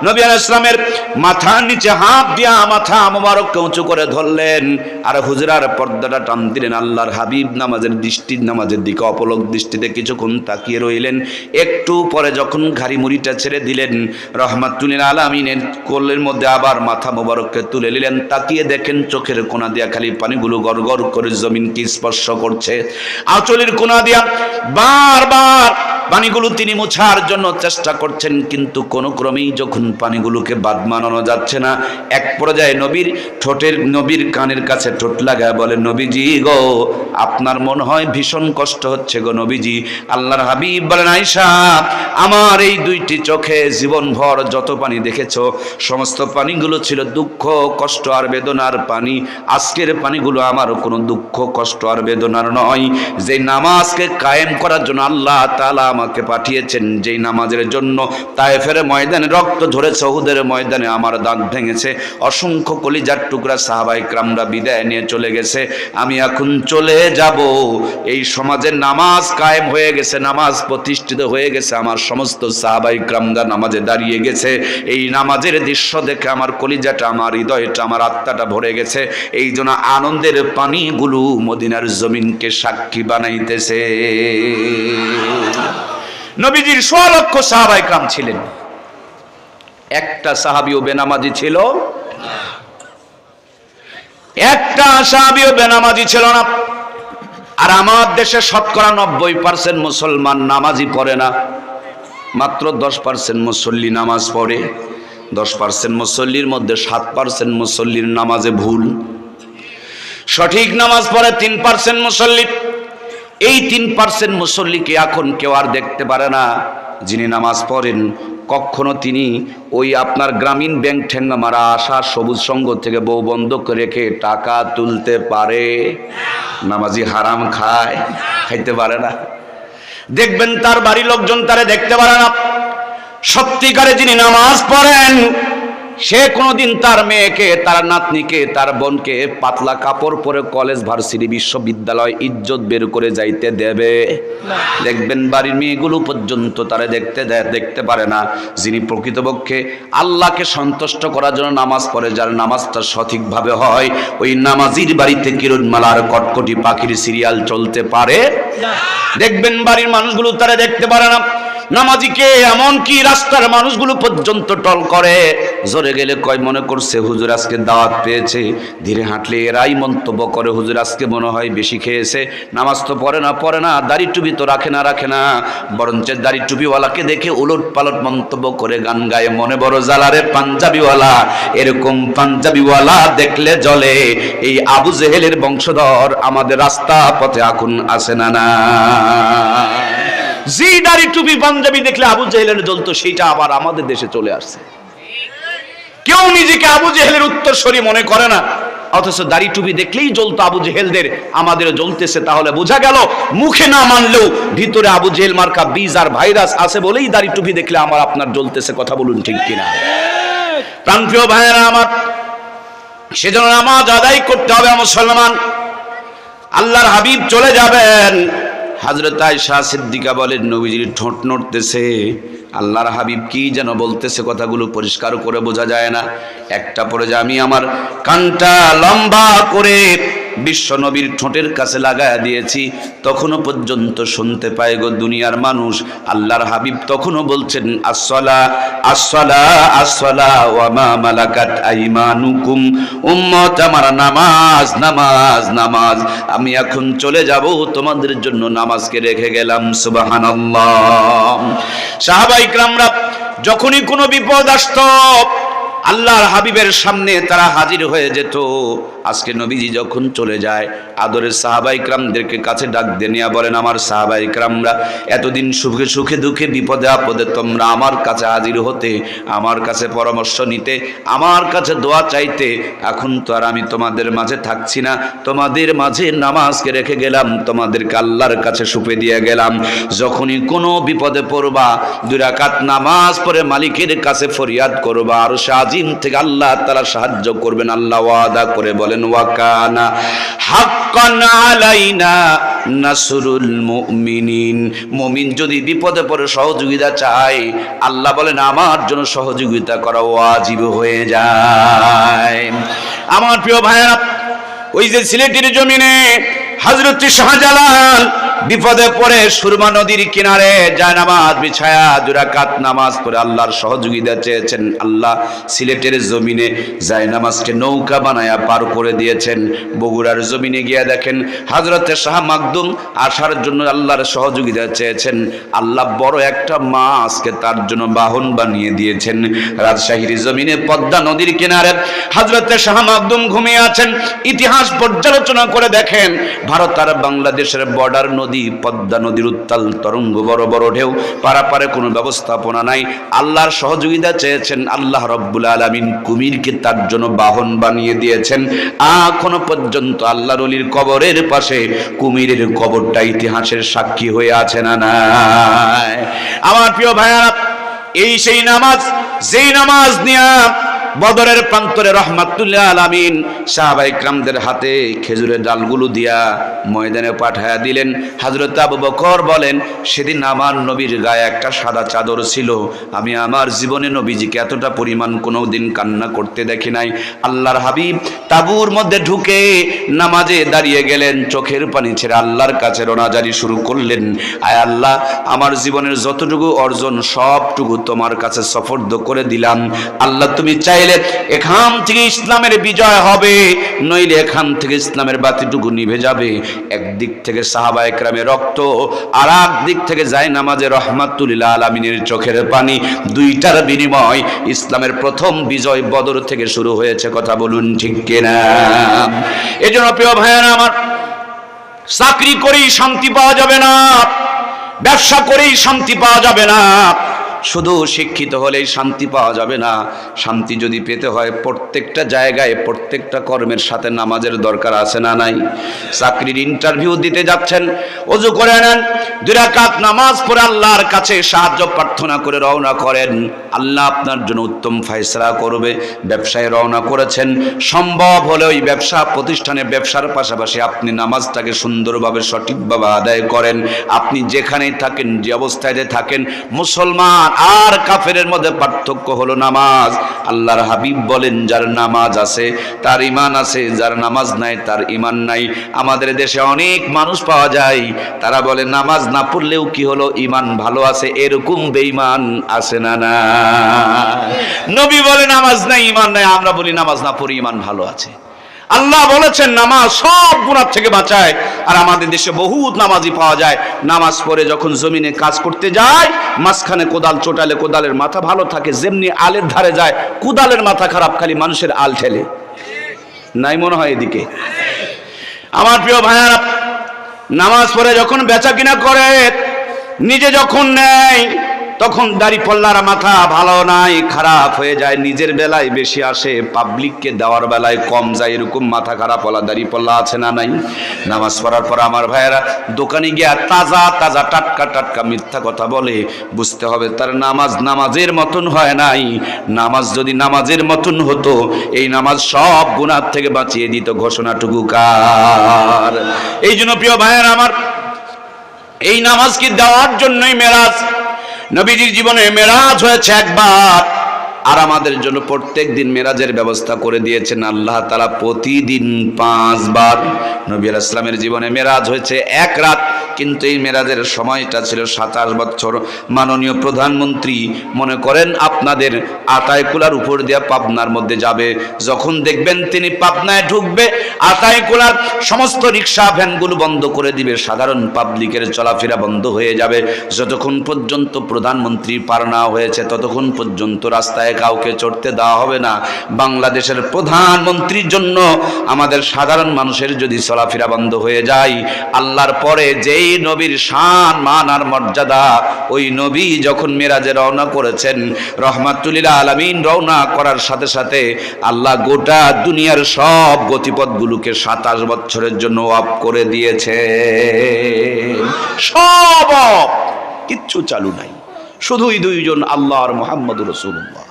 নবী আলাইহিস সালামের মাথার নিচে হাত দিয়া মাথা মোবারককে উঁচু করে ধরলেন আর হুজরার পর্দাটা টান দিলেন। আল্লাহর হাবিব নামাজের দিকে অপলক দৃষ্টিতে কিছুক্ষণ তাকিয়ে রইলেন। একটু পরে যখন ঘাড়ি মুড়িটা ছেড়ে দিলেন, রহমাতুল আলামিনের কোলের মধ্যে আবার মাথা মোবারককে তুলে নিলেন। তাকিয়ে দেখেন চোখের কোনা দিয়া খালি পানিগুলো গড়গড় করে জমিনকে স্পর্শ করছে। আঁচলের কোনা দিয়া বারবার পানিগুলো তিনি মোছার জন্য চেষ্টা করছেন, কিন্তু কোনো ক্রমেই যখন পানিগুলোকে বাদ মানানো যাচ্ছে না, এক পর্যায়ে নবীর কানের কাছে ঠোঁট লাগায় বলে, নবীজি গো, আপনার মনে হয় ভীষণ কষ্ট হচ্ছে গো নবীজি। আল্লাহর হাবিব বলেন, আয়েশা, আমার এই দুইটি চোখে জীবনভর যত পানি দেখেছো, সমস্ত পানিগুলো ছিল দুঃখ, কষ্ট আর বেদনার পানি। আজকের পানিগুলো আমার কোনো দুঃখ, কষ্ট আর বেদনার নয়। যে নামাজকে কায়েম করার জন্য আল্লাহ তাআলা আমাকে পাঠিয়েছেন, যেই নামাজের জন্য তায়েফের ময়দানে রক্ত ঝরেছে, উহুদের ময়দানে আমার দাঁত ভেঙেছে, অসংখ্য কলিজার টুকরা সাহাবায়ে কেরামরা বিদায় নিয়ে চলে গেছে, আমি এখন চলে যাব। এই সমাজের নামাজ কায়েম হয়ে গেছে, নামাজ প্রতিষ্ঠিত হয়ে গেছে, আমার সমস্ত সাহাবায়ে কেরামরা নামাজে দাঁড়িয়ে গেছে। এই নামাজের দৃশ্য দেখে আমার কলিজাটা, আমার হৃদয়টা, আমার আত্মাটা ভরে গেছে। এই জন্য আনন্দের পানিগুলো মদিনার জমিনকে সাক্ষী বানাইতেছে। নবীজির ১৬ লক্ষ সাহাবায়ে কেরাম ছিলেন, একটা সাহাবীও বেনামাজি ছিল, একটা সাহাবীও বেনামাজি ছিল না। আর আমার দেশে শতকরা 90% মুসলমান নামাজই পড়ে না, মাত্র 10% মুসল্লি নামাজ পড়ে। 10% মুসল্লির মধ্যে 7% মুসল্লির নামাজে ভুল। সঠিক নামাজ পড়ে 3% মুসল্লি। এই 3% মুসল্লিকে এখন কেউ আর দেখতে পারে না। যিনি নামাজ পড়েন কখনো তিনি ওই আপনার গ্রামীণ ব্যাংক ঠেঙ্গা মারা আসা সবুজ সংঘ থেকে বউ বন্ধক রেখে টাকা তুলতে পারে? নামাজি হারাম খাইতে পারে না। দেখবেন তার বাড়ির লোকজন তারে দেখতে পারে না। সত্যিকারে যিনি নামাজ পড়েন সে কোনোদিন তার মেয়েকে, তার নাতনিকে, তার বোনকে পাতলা কাপড় পরে কলেজ ভার্সিটি বিশ্ববিদ্যালয় ইজ্জত বের করে যাইতে দেবে? দেখবেন বাড়ির মেয়েগুলো পর্যন্ত তারা দেখতে পারে না। যিনি প্রকৃতপক্ষে আল্লাহকে সন্তুষ্ট করার জন্য নামাজ পড়ে, যার নামাজটা সঠিকভাবে হয়, ওই নামাজির বাড়িতে কিরণমালার কটকটি পাখির সিরিয়াল চলতে পারে? দেখবেন বাড়ির মানুষগুলো তারা দেখতে পারে না। নামাজিকে এমনকি রাস্তার মানুষগুলো পর্যন্ত টল করে। জোরে গেলে কয় মনে করছে হুজুর আজকে দাওয়াত পেয়েছে, ধীরে হাঁটলে এরাই মন্তব্য করে হুজুর আজকে মনে হয় বেশি খেয়েছে, নামাজ তো পড়ে না, দাড়ি টুপি তো রাখে না, বরঞ্চ দাড়ি টুপিওয়ালাকে দেখে উলট পালট মন্তব্য করে গান গায়ে, মনে বড় জ্বালারে পাঞ্জাবিওয়ালা। এরকম পাঞ্জাবিওয়ালা দেখলে জ্বলে। এই আবু জেহেলের বংশধর আমাদের রাস্তা পথে এখন আসে না। যে দাড়ি টুপি পাঞ্জাবি দেখলে আবু জেহেলের জ্বলতো, সেইটা আবার আমাদের দেশে চলে আসছে। কেউ নিজেকে আবু জেহেলের উত্তরসূরি মনে করে না, অথচ দাড়ি টুপি দেখলেই জ্বলতো আবু জেহেলদের, আমাদের জ্বলতেছে। তাহলে বোঝা গেল মুখে না মানলেও ভিতরে আবু জেহেল মার্কা বীজ আর ভাইরাস আছে বলেই দাড়ি টুপি দেখলে আমার আপনার জ্বলতেছে। কথা বলুন ঠিক কিনা? প্রাণপ্রিয় ভাইয়েরা আমার, সেজন্য নামাজ আদায় করতে হবে মুসলমান। আল্লাহর হাবিব চলে যাবেন। হযরত আয়েশা সিদ্দিকা বলেন নবীজির ঠোঁট নড়তেছে, আল্লাহর হাবিব কি যেন বলতেছে, কথাগুলো পরিষ্কার করে বোঝা যায় না। একটা পরে যে আমি আমার কানটা লম্বা করে বিশ্ব নবীর ঠোঁটের কাছে লাগায়া দিয়েছি, তখনও পর্যন্ত শুনতে পায় গো দুনিয়ার মানুষ। আল্লাহর হাবিব তখনও বলছেন আসসালা আসসালা আসসালা ওয়া মা মালাকাত আইমানুকুম, উম্মত আমার নামাজ নামাজ নামাজ। আমি এখন চলে যাব, তোমাদের জন্য নামাজকে রেখে গেলাম। সুবহানাল্লাহ। সাহাবায়ে কিরামরা যখনই কোনো বিপদ আসতো আল্লাহর হাবিবের সামনে তারা হাজির হয়ে যেত। আজকে নবীজি যখন চলে যায়, আদরের সাহাবায়ে কিরামদেরকে কাছে ডাক দিয়ে নিয়ে বলেন, আমার সাহাবায়ে কিরামরা এতদিন সুখে সুখে দুঃখে বিপদে আপদে তোমরা আমার কাছে হাজির হতে, আমার কাছে পরামর্শ নিতে, আমার কাছে দোয়া চাইতে। এখন তো আর আমি তোমাদের মাঝে থাকছি না, তোমাদের মাঝে নামাজকে রেখে গেলাম, তোমাদেরকে আল্লাহর কাছে সুপে দিয়ে গেলাম। যখনই কোনো বিপদে পড়বা 2 রাকাত নামাজ পড়ে মালিকের কাছে ফরিয়াদ করবা, আর আজিম থেকে আল্লাহ তাআলা সাহায্য করবেন। আল্লাহ ওয়াদা করে বলেন ওয়া কানা হাক্কান আলাইনা নাসরুল মুমিনিন। মুমিন যদি বিপদে পড়ে সহযোগিতা চায়, আল্লাহ বলেন আমার জন্য সহযোগিতা করা ওয়াজিব হয়ে যায়। আমার প্রিয় ভাইরা, ওই যে সিলেটের জমিনে হযরত শাহজালাল বিপদে পড়ে সুরমা নদীর কিনারে জায়নামাজ বিছায়া 2 রাকাত নামাজ পড়ে আল্লাহর সহযোগিতা চেয়েছেন। আল্লাহ সিলেটের জমিনে জায়নামাজকে নৌকা বানায়া পার করে দিয়েছেন। বগুড়ার জমিনে গিয়া দেখেন হযরত শাহ মাকদুম আসার জন্য আল্লাহর সহযোগিতা চেয়েছেন। আল্লাহ বড় একটা মাছকে তার জন্য বাহন বানিয়ে দিয়েছেন। রাজশাহীর জমিনে পদ্মা নদীর কিনারে হযরত শাহ মাকদুম ঘুমিয়ে আছেন। ইতিহাস পর্যালোচনা করে দেখেন ভারত আর বাংলাদেশের বর্ডার নদী পদ্মা নদীর উত্তাল তরঙ্গ, বড় বড় ঢেউ, পারাপারে কোনো ব্যবস্থাপনা নাই। আল্লাহর সহযোগিতা চেয়েছেন, আল্লাহ রব্বুল আলামিন কুমিরকে তার জন্য বাহন বানিয়ে দিয়েছেন। এখনো পর্যন্ত আল্লাহর ওলির কবরের পাশে কুমিরের কবরটা ইতিহাসের সাক্ষী হয়ে আছে না নাই? আমার প্রিয় ভাইয়ারা, এই সেই নামাজ, যেই নামাজ নিয়া বদরের প্রান্তরে রহমাতুল্লাহ আলামিন সাহাবায়ে কিরামদের হাতে খেজুরের ডালগুলো দিয়া ময়দানে পাঠায়া দিলেন। হযরত আবু বকর বলেন, সেদিন আমার নবীর গায়ে একটা সাদা চাদর ছিল। আমি আমার জীবনে নবীজিকে এতটা পরিমাণ কোনোদিন কান্না করতে দেখি নাই। আল্লাহর হাবিব তাবুর মধ্যে ঢুকে নামাজে দাঁড়িয়ে গেলেন, চোখের পানি ছেড়ে আল্লাহর কাছে রোনাজারি শুরু করলেন। আয় আল্লাহ, আমার জীবনের যতটুকু অর্জন সবটুকু তোমার কাছে সফর্দ করে দিলাম। আল্লাহ তুমি চাইলে নইলে এখান থেকে ইসলামের বিজয় হবে, নইলে এখান থেকে ইসলামের বাতিটুকু নিভে যাবে। একদিক থেকে সাহাবায়ে কেরামের রক্ত, আর এক দিক থেকে যায় নামাজে রহমাতুল লিল আলামিনের চোখের পানি, দুইটার বিনিময় ইসলামের প্রথম বিজয় বদর থেকে শুরু হয়েছে। কথা বলুন ঠিক কিনা? এজন্য প্রিয় ভাইয়েরা আমার, চাকরি করেই শান্তি পাওয়া যাবে না, ব্যবসা করেই শান্তি পাওয়া যাবে না, শুধু শিক্ষিত হলেই শান্তি পাওয়া যাবে না। শান্তি যদি পেতে হয় প্রত্যেকটা জায়গায় প্রত্যেকটা কর্মের সাথে নামাজের দরকার আছে না নাই? চাকরির ইন্টারভিউ দিতে যাচ্ছেন, ওযু করে নেন, 2 রাকাত নামাজ পড়ে আল্লাহর কাছে সাহায্য প্রার্থনা করে রওনা করেন, আল্লাহ আপনার জন্য উত্তম ফয়সালা করবে। ব্যবসায় রওনা করেছেন, সম্ভব হলে ওই ব্যবসা প্রতিষ্ঠানে ব্যবসার পাশাপাশি আপনি নামাজটাকে সুন্দরভাবে সঠিকভাবে আদায় করেন। আপনি যেখানেই থাকেন, যে অবস্থায় থাকেন, মুসলমান আর কাফেরের মধ্যে পার্থক্য হলো নামাজ। আল্লাহর হাবিব বলেন, যার নামাজ আছে তার ঈমান আছে, যার নামাজ নাই তার ঈমান নাই। আমাদের দেশে অনেক মানুষ পাওয়া যায়, তারা বলে নামাজ না পড়লেও কি হলো, ঈমান ভালো আছে। এরকম বেঈমান আছে না? না, নবী বলে নামাজ নাই ঈমান নাই, আমরা বলি নামাজ না পড়ি ঈমান ভালো আছে। আল্লাহ বলেছেন নামাজ সব গুনাহ থেকে বাঁচায়। আর আমাদের দেশে বহুত নামাজি পাওয়া যায়, নামাজ পড়ে যখন জমিনে কাজ করতে যায়, মাঝখানে কোদাল চোটালে কোদালের মাথা ভালো থাকে, যেমনি আলের ধারে যায় কোদালের মাথা খারাপ, খালি মানুষের আল ঠেলে। নাই মনে হয় এদিকে? আমার প্রিয় ভাইয়ারা, নামাজ পড়ে যখন বেচা কিনা করে, নিজে যখন নেয়, তখন দাড়ি পাল্লার মাথা ভালো নাই, খারাপ হয়ে যায়। নিজের বেলায় বেশি আসে, পাবলিককে দেওয়ার বেলায় কম যায়। এরকম মাথা খারাপ হলা দাড়ি পাল্লা আছে না নাই? নামাজ পড়ার পর আমার ভাইয়েরা দোকানে গিয়া তাজা তাজা টাটকা টাটকা মিথ্যা কথা বলে, বুঝতে হবে তার নামাজ নামাজের মতন হয় নাই। নামাজ যদি নামাজের মতন হতো, এই নামাজ সব গুনাহ থেকে বাঁচিয়ে দিত। ঘোষণাটুকু কার? এই জন্য প্রিয় ভাইয়েরা আমার, এই নামাজকে দেওয়ার জন্যই মেরাজ, নবীজির জীবনে মেরাজ হয়েছে একবার, আর আমাদের জন্য প্রত্যেক দিন মেরাজের ব্যবস্থা করে দিয়েছেন আল্লাহ তাআলা, প্রতিদিন 5 বার। নবী আলাইহিস সালামের জীবনে মেরাজ হয়েছে 1 রাত, কিন্তু এই মেরাজের সময়টা ছিল 27 বছর। মাননীয় প্রধানমন্ত্রী মনে করেন আপনাদের আতাইকুলার উপর দিয়ে পাবনার মধ্যে যাবে, যখন দেখবেন তিনি পাবনায় ঢুকবে, আতাইকুলার সমস্ত রিক্সা ভ্যানগুলো বন্ধ করে দিবে, সাধারণ পাবলিকের চলাফেরা বন্ধ হয়ে যাবে। যতক্ষণ পর্যন্ত প্রধানমন্ত্রী পার না হয়েছে, ততক্ষণ পর্যন্ত রাস্তায় কাউকে চড়তে দেওয়া হবে না। বাংলাদেশের প্রধানমন্ত্রীর জন্য আমাদের সাধারণ মানুষের যদি চলাফেরা বন্ধ হয়ে যায়, আল্লাহর পরে যেই নবীর শান মান আর মর্যাদা, ওই নবী যখন মেরাজে রওনা করেছেন, রহমাতুল লিল আলামিন রওনা করার সাথে সাথে আল্লাহ গোটা দুনিয়ার সব গতিপথগুলোকে 27 বছরের জন্য অফ করে দিয়েছে। সব অফ, কিচ্ছু চালু নাই, শুধুই 2 জন, আল্লাহ আর মুহাম্মদুর রাসূলুল্লাহ।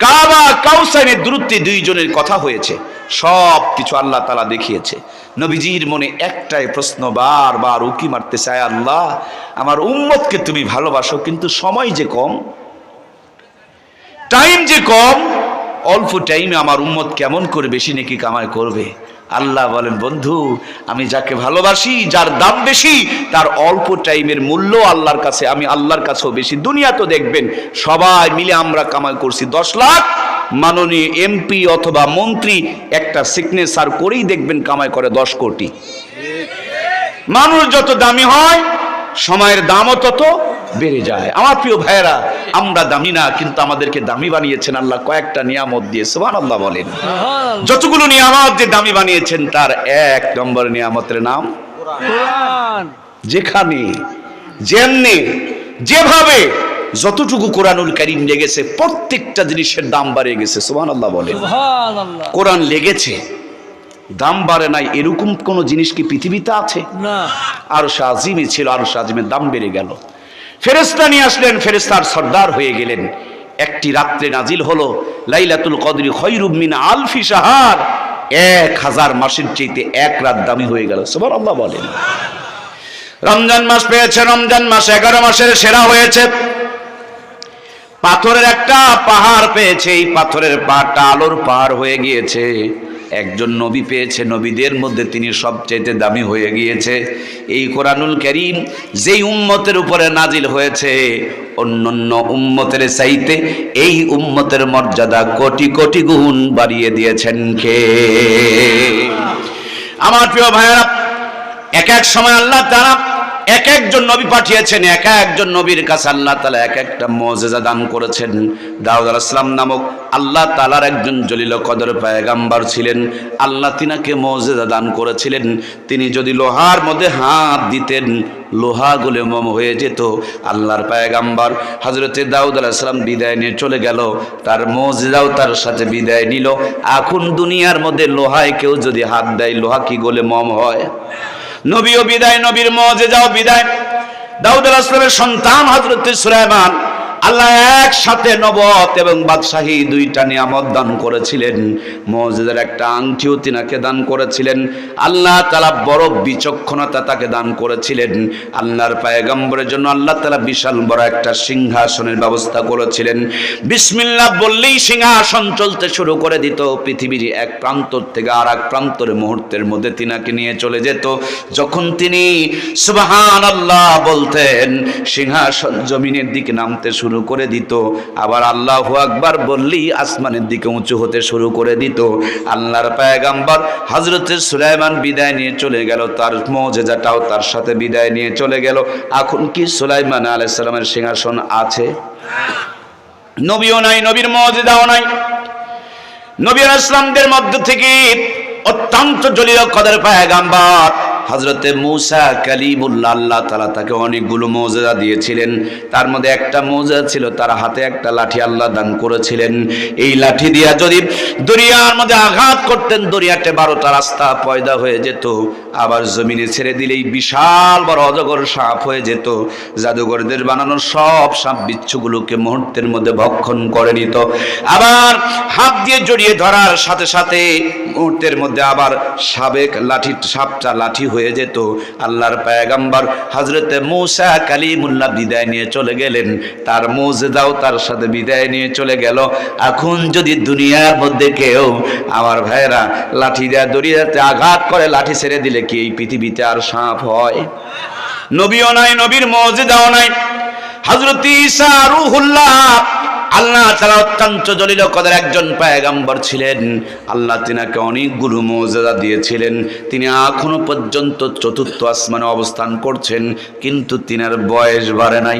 কাবা কাউসাইনের দূরত্বে 2 জনের কথা হয়েছে, সব কিছু আল্লাহ তাআলা দেখিয়েছে। নবীজির মনে একটাই প্রশ্ন বারবার উকি মারতে চায়, আল্লাহ আমার উম্মতকে তুমি ভালোবাসো, কিন্তু সময় যে কম, টাইম যে কম, অল্প টাইমে আমার উম্মত কেমন করে বেশি নেকি কামাই করবে। আল্লাহ বলেন, বন্ধু আমি যাকে ভালোবাসি, যার দাম বেশি, তার অল্প টাইমের মূল্য আল্লাহর কাছে, আমি আল্লাহর কাছেও বেশি। দুনিয়া তো দেখবেন সবাই মিলে আমরা কামাই করছি 10 লাখ, মাননীয় এমপি অথবা মন্ত্রী একটা সিগনেচার করেই দেখবেন কামাই করে 10 কোটি। মানুষ যত দামি হয়, সময়ের দামও তত বেড়ে যায়। আমার প্রিয় ভাইয়েরা, আমরা দামি না, কিন্তু আমাদেরকে দামি বানিয়েছেন আল্লাহ কয়েকটা নিয়ামত দিয়ে। সুবহানাল্লাহ বলেন। যতগুলো নিয়ামত যে দামি বানিয়েছেন, তার 1 নম্বর নিয়ামতের নাম কোরআন। যেখানে যেমনি যেভাবে যতটুকু কোরআনুল কারীম লেগেছে, প্রত্যেকটা জিনিসের দাম বাড়ে গেছে। সুবহানাল্লাহ বলেন। কোরআন লেগেছে, দাম বাড়ে নাই, এরকম কোন জিনিস কি পৃথিবীতে আছে? না। আরশ আজিমে ছিল, আরশ আজিমের দাম বেড়ে গেল। ফেরেশতা নিয়ে আসলেন, ফেরেশতার সর্দার হয়ে গেলেন। একটি রাত্রে নাজিল হলো, লাইলাতুল কদরি খায়রুম মিন আলফি শাহর, 1000 মাসের চাইতে 1 রাত দামি হয়ে গেল। সুবহানাল্লাহ বলেন। রমজান মাস পেয়েছে, রমজান মাস 11 মাসের সেরা হয়েছে। পাথরের একটা পাহাড় পেয়েছে, এই পাথরের পাহাড়টা আলোর পাহাড় হয়ে গিয়েছে। একজন নবী পেয়েছে, নবীদের মধ্যে তিনি সবচেয়ে দামি হয়ে গিয়েছে। এই কোরআনুল কারীম যেই উম্মতের উপরে নাজিল হয়েছে, অন্যান্য উম্মতের চাইতে এই উম্মতের মর্যাদা কোটি কোটি গুণ বাড়িয়ে দিয়েছেন কে? আমার প্রিয় ভাইরা, এক এক সময় আল্লাহ তাআলা এক একজন নবী পাঠিয়েছেন, এক একজন নবীর কাছে আল্লাহ তাআলা এক একটা মুজিজা দান করেছেন। দাউদ আলাইহিস সালাম নামক আল্লাহ তাআলার একজন জলিল কদর পয়গম্বর ছিলেন। আল্লাহ তিনাকে মুজিজা দান করেছিলেন। তিনি যদি লোহার মধ্যে হাত দিতেন, লোহা গলে মোম হয়ে যেত। আল্লাহর পয়গম্বর হযরতে দাউদ আলাইহিস সালাম বিদায় নিয়ে চলে গেল, তার মুজিজাও তার সাথে বিদায় নিল। এখন দুনিয়ার মধ্যে লোহায় কেউ যদি হাত দেয়, লোহা কি গলে মোম হয়? নবীও বিদায়, নবীর মুজিজাও বিদায়। দাউদ আলাইহিস সালামের সন্তান হযরত সুলাইমান, আল্লাহ একসাথে নবুয়ত এবং বাদশাহী দুইটা নিয়ামত দান করেছিলেন। মুজিজার একটা আংটিও তিনাকে দান করেছিলেন। আল্লাহ তাআলা বড় বিচক্ষণতা তাকে দান করেছিলেন। আল্লাহর পয়গম্বরের জন্য আল্লাহ তাআলা বিশাল বড় একটা সিংহাসনের ব্যবস্থা করেছিলেন। বিসমিল্লাহ বললেই সিংহাসন চলতে শুরু করে দিত। পৃথিবীর এক প্রান্ত থেকে আর এক প্রান্তের মুহূর্তের মধ্যে তিনাকে নিয়ে চলে যেত। যখন তিনি সুবহানাল্লাহ বলতেন, সিংহাসন জমিনের দিকে নামতে শুরু করে দিত। আবার আল্লাহু আকবার বললেই আসমানের দিকে উঁচু হতে শুরু করে দিত। আল্লাহর পয়গম্বর হযরত সুলাইমান বিদায় নিয়ে চলে গেল, তার মুজিজাটাও তার সাথে বিদায় নিয়ে চলে গেল। এখন কি সুলাইমান আলাইহিস সালামের সিংহাসন আছে? নবীও নাই, নবীর মুজিজাও নাই। নবী আলাইহিস সালামদের মধ্য থেকে অত্যন্ত জলিল কদর পয়গম্বর হযরতে মূসা কালিমুল্লাহ, আল্লাহ তাআলা তাকে অনেকগুলো মুজিজা দিয়েছিলেন। তার মধ্যে একটা মুজিজা ছিল তার হাতে একটা লাঠি আল্লাহ দান করেছিলেন। এই লাঠি দিয়া যদি দরিয়ার মধ্যে আঘাত করতেন, দরিয়াতে 12টা রাস্তা পয়দা হয়ে যেত। আবার জমিনে ছেড়ে দিলেই বিশাল বড় অজগর সাপ হয়ে যেত। জাদুঘরদের বানানো সব সাপ বিচ্ছুগুলোকে মুহূর্তের মধ্যে ভক্ষণ করে নিত। আবার হাত দিয়ে জড়িয়ে ধরার সাথে সাথে মুহূর্তের মধ্যে আবার সাপটা লাঠি হয়ে যেত। আল্লাহর পয়গম্বর হযরতে মূসা কালিমুল্লাহ বিদায় নিয়ে চলে গেলেন, তার মুজিজাও তার সাথে বিদায় নিয়ে চলে গেল। এখন যদি দুনিয়ার মধ্যে কেউ, আমার ভাইরা, লাঠি দিয়ে দড়িয়াতে আঘাত করে লাঠি ছেড়ে দিলে কি এই পৃথিবীতে আর সাপ হয়? নবীও নাই, নবীর মুজিজাও নাই। হযরত ঈসা রূহুল্লাহ, আল্লাহ তাআলা অত্যন্ত জলিল কদর একজন পয়গম্বর ছিলেন। আল্লাহ তিনাকে অনেকগুলো মুজিজা দিয়েছিলেন। তিনি এখনো পর্যন্ত চতুর্থ আসমানে অবস্থান করছেন, কিন্তু তিনার বয়স বাড়ে নাই,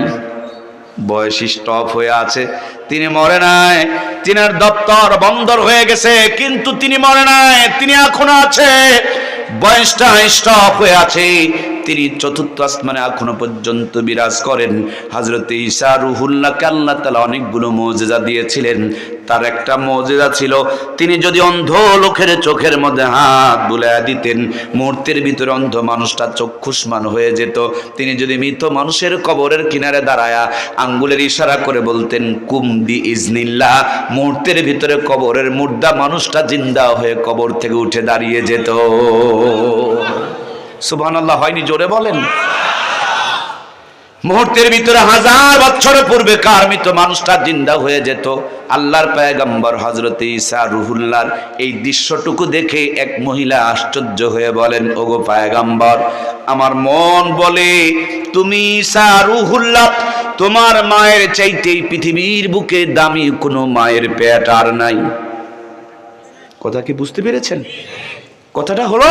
বয়স স্টপ হয়ে আছে। তিনি মরে নাই, তিনার দপ্তর বন্দর হয়ে গেছে, কিন্তু তিনি মরে নাই, তিনি এখনো আছে। বয়সটা স্টপ হয়ে আছে, তিনি চতুর্থ আসমানে এখনো পর্যন্ত বিরাজ করেন। হযরত ঈসা রূহুল্লাহকে আল্লাহ তাআলা অনেকগুলো মুজিজা দিয়েছিলেন। তার একটা মুজিজা ছিল, তিনি যদি অন্ধ লোকের চোখের মধ্যে হাত বুলাইয়া দিতেন, মুহূর্তের ভিতরে অন্ধ মানুষটা চক্ষুষ্মান হয়ে যেত। তিনি যদি মৃত মানুষের কবরের কিনারে দাঁড়ায়া আঙ্গুলের ইশারা করে বলতেন কুম বিইজনিল্লাহ, মুহূর্তের ভিতরে কবরের মুর্দা মানুষটা জিন্দা হয়ে কবর থেকে উঠে দাঁড়িয়ে যেত। সুবহানাল্লাহ হয়নি? জোরে বলেন। মুহূর্তের ভিতরে 1000 বছর পূর্বে কার মৃত মানুষটা জিন্দা হয়ে যেত। আল্লাহর পয়গম্বর হযরত ঈসা রূহুল্লাহর এই দৃশ্যটুকু দেখে এক মহিলা আশ্চর্য হয়ে বলেন, ওগো পয়গম্বর, আমার মন বলে তুমি ঈসা রূহুল্লাহ, তোমার মায়ের চাইতে পৃথিবীর বুকে দামি কোনো মায়ের পেট আর নাই। কথা কি বুঝতে পেরেছেন? কথাটা হলো,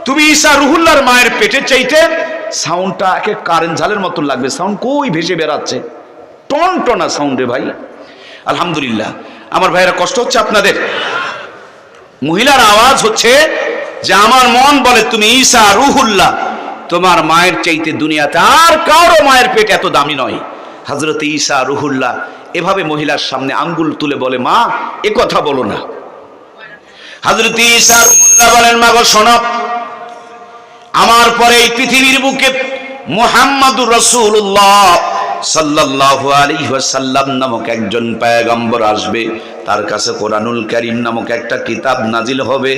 তুমি ঈসা রূহুল্লাহর মায়ের পেটের চাইতে, সাউন্ডটা একে কারেন্ট ঝালের মতো লাগবে, সাউন্ড কই ভেসে বেড়াচ্ছে, টনটনা সাউন্ডে ভাই। আলহামদুলিল্লাহ। আমার ভাইরা, কষ্ট হচ্ছে আপনাদের? মহিলার আওয়াজ হচ্ছে যে আমার মন বলে তুমি ঈসা রূহুল্লাহ, তোমার মায়ের চাইতে দুনিয়াতে আর কারো মায়ের পেট এত দামি নয়। হযরত ঈসা রূহুল্লাহ এভাবে মহিলার সামনে আঙ্গুল তুলে বলে, মা এ কথা বলো না। হযরত ঈসা রূহুল্লাহ বলেন, মা গো শোনো, আমার পরে এই পৃথিবীর বুকে মুহাম্মাদুর রাসূলুল্লাহ সাল্লাল্লাহু আলাইহি ওয়াসাল্লাম নামক একজন পয়গম্বর আসবে। তার কাছে কোরআনুল কারীম নামক একটা কিতাব নাজিল হবে।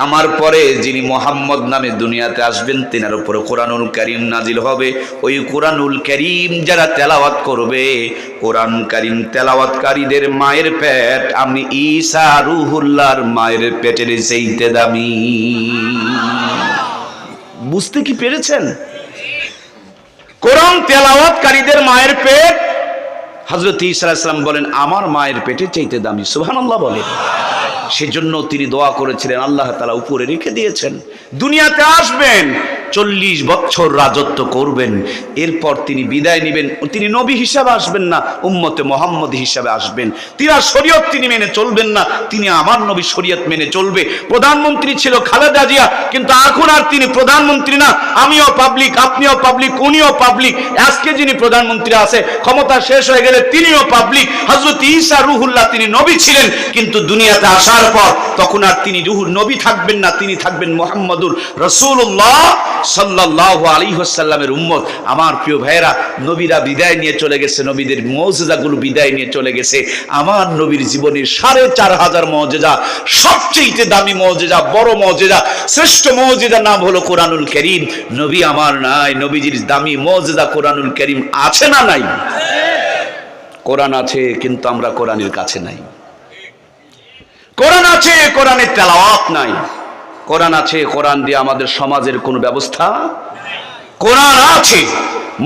আমার পরে যিনি মুহাম্মদ নামে দুনিয়াতে আসবেন তিনার উপরে কোরআনুল কারীম নাজিল হবে। ওই কোরআনুল কারীম যারা তেলাওয়াত করবে, কোরআন কারীম তেলাওয়াতকারীদের মায়ের পেট আমি ঈসা রূহুল্লাহর মায়ের পেটের চাইতে দামি। বুঝতে কি পেরেছেন? কোরআন তেলাওয়াতকারীদের মায়ের পেট হযরত ঈসা আলাইহিস সালাম বলেন আমার মায়ের পেটের চাইতে দামি। সুবহানাল্লাহ বলেন। সেজন্য তিনি দোয়া করেছিলেন, আল্লাহ তাআলা উপরে রেখে দিয়েছেন। দুনিয়াতে আসবেন, 40 বছর রাজত্ব করবেন, এরপর তিনি বিদায় নেবেন। তিনি নবী হিসাবে আসবেন না, উম্মতে মুহাম্মদ হিসাবে আসবেন। তিনার শরীয়ত তিনি মেনে চলবেন না, তিনি আমার নবী শরীয়ত মেনে চলবে। প্রধানমন্ত্রী ছিল খালেদা জিয়া, কিন্তু এখন আর তিনি প্রধানমন্ত্রী না। আমিও পাবলিক, আপনিও পাবলিক, উনিও পাবলিক। আজকে যিনি প্রধানমন্ত্রী আছে, ক্ষমতা শেষ হয়ে গেলে তিনিও পাবলিক। হযরত ঈসা রূহুল্লাহ তিনি নবী ছিলেন, কিন্তু দুনিয়াতে আসার পর তখন আর তিনি রূহুল নবী থাকবেন না, তিনি থাকবেন মুহাম্মদুর রাসূলুল্লাহ সাল্লাল্লাহু আলাইহি ওয়াসাল্লামের উম্মত। আমার প্রিয় ভাইয়েরা, নবীরা বিদায় নিয়ে চলে গেছে, নবীদের মুজিজাগুলো বিদায় নিয়ে চলে গেছে। আমার নবীর জীবনের 4500 মুজিজা, সবচেয়ে দামি মুজিজা, বড় মুজিজা, শ্রেষ্ঠ মুজিজার নাম হলো কোরআনুল কারীম। নবী আমার নাই, নবীজির দামি মুজিজা কোরআনুল কারীম আছে না নাই? কোরআন আছে, কিন্তু আমরা কোরআনের কাছে নাই। কোরআন আছে, কোরআনের তেলাওয়াত নাই। কোরআন আছে, কোরআন দিয়ে আমাদের সমাজের কোনো ব্যবস্থা। কোরআন আছে,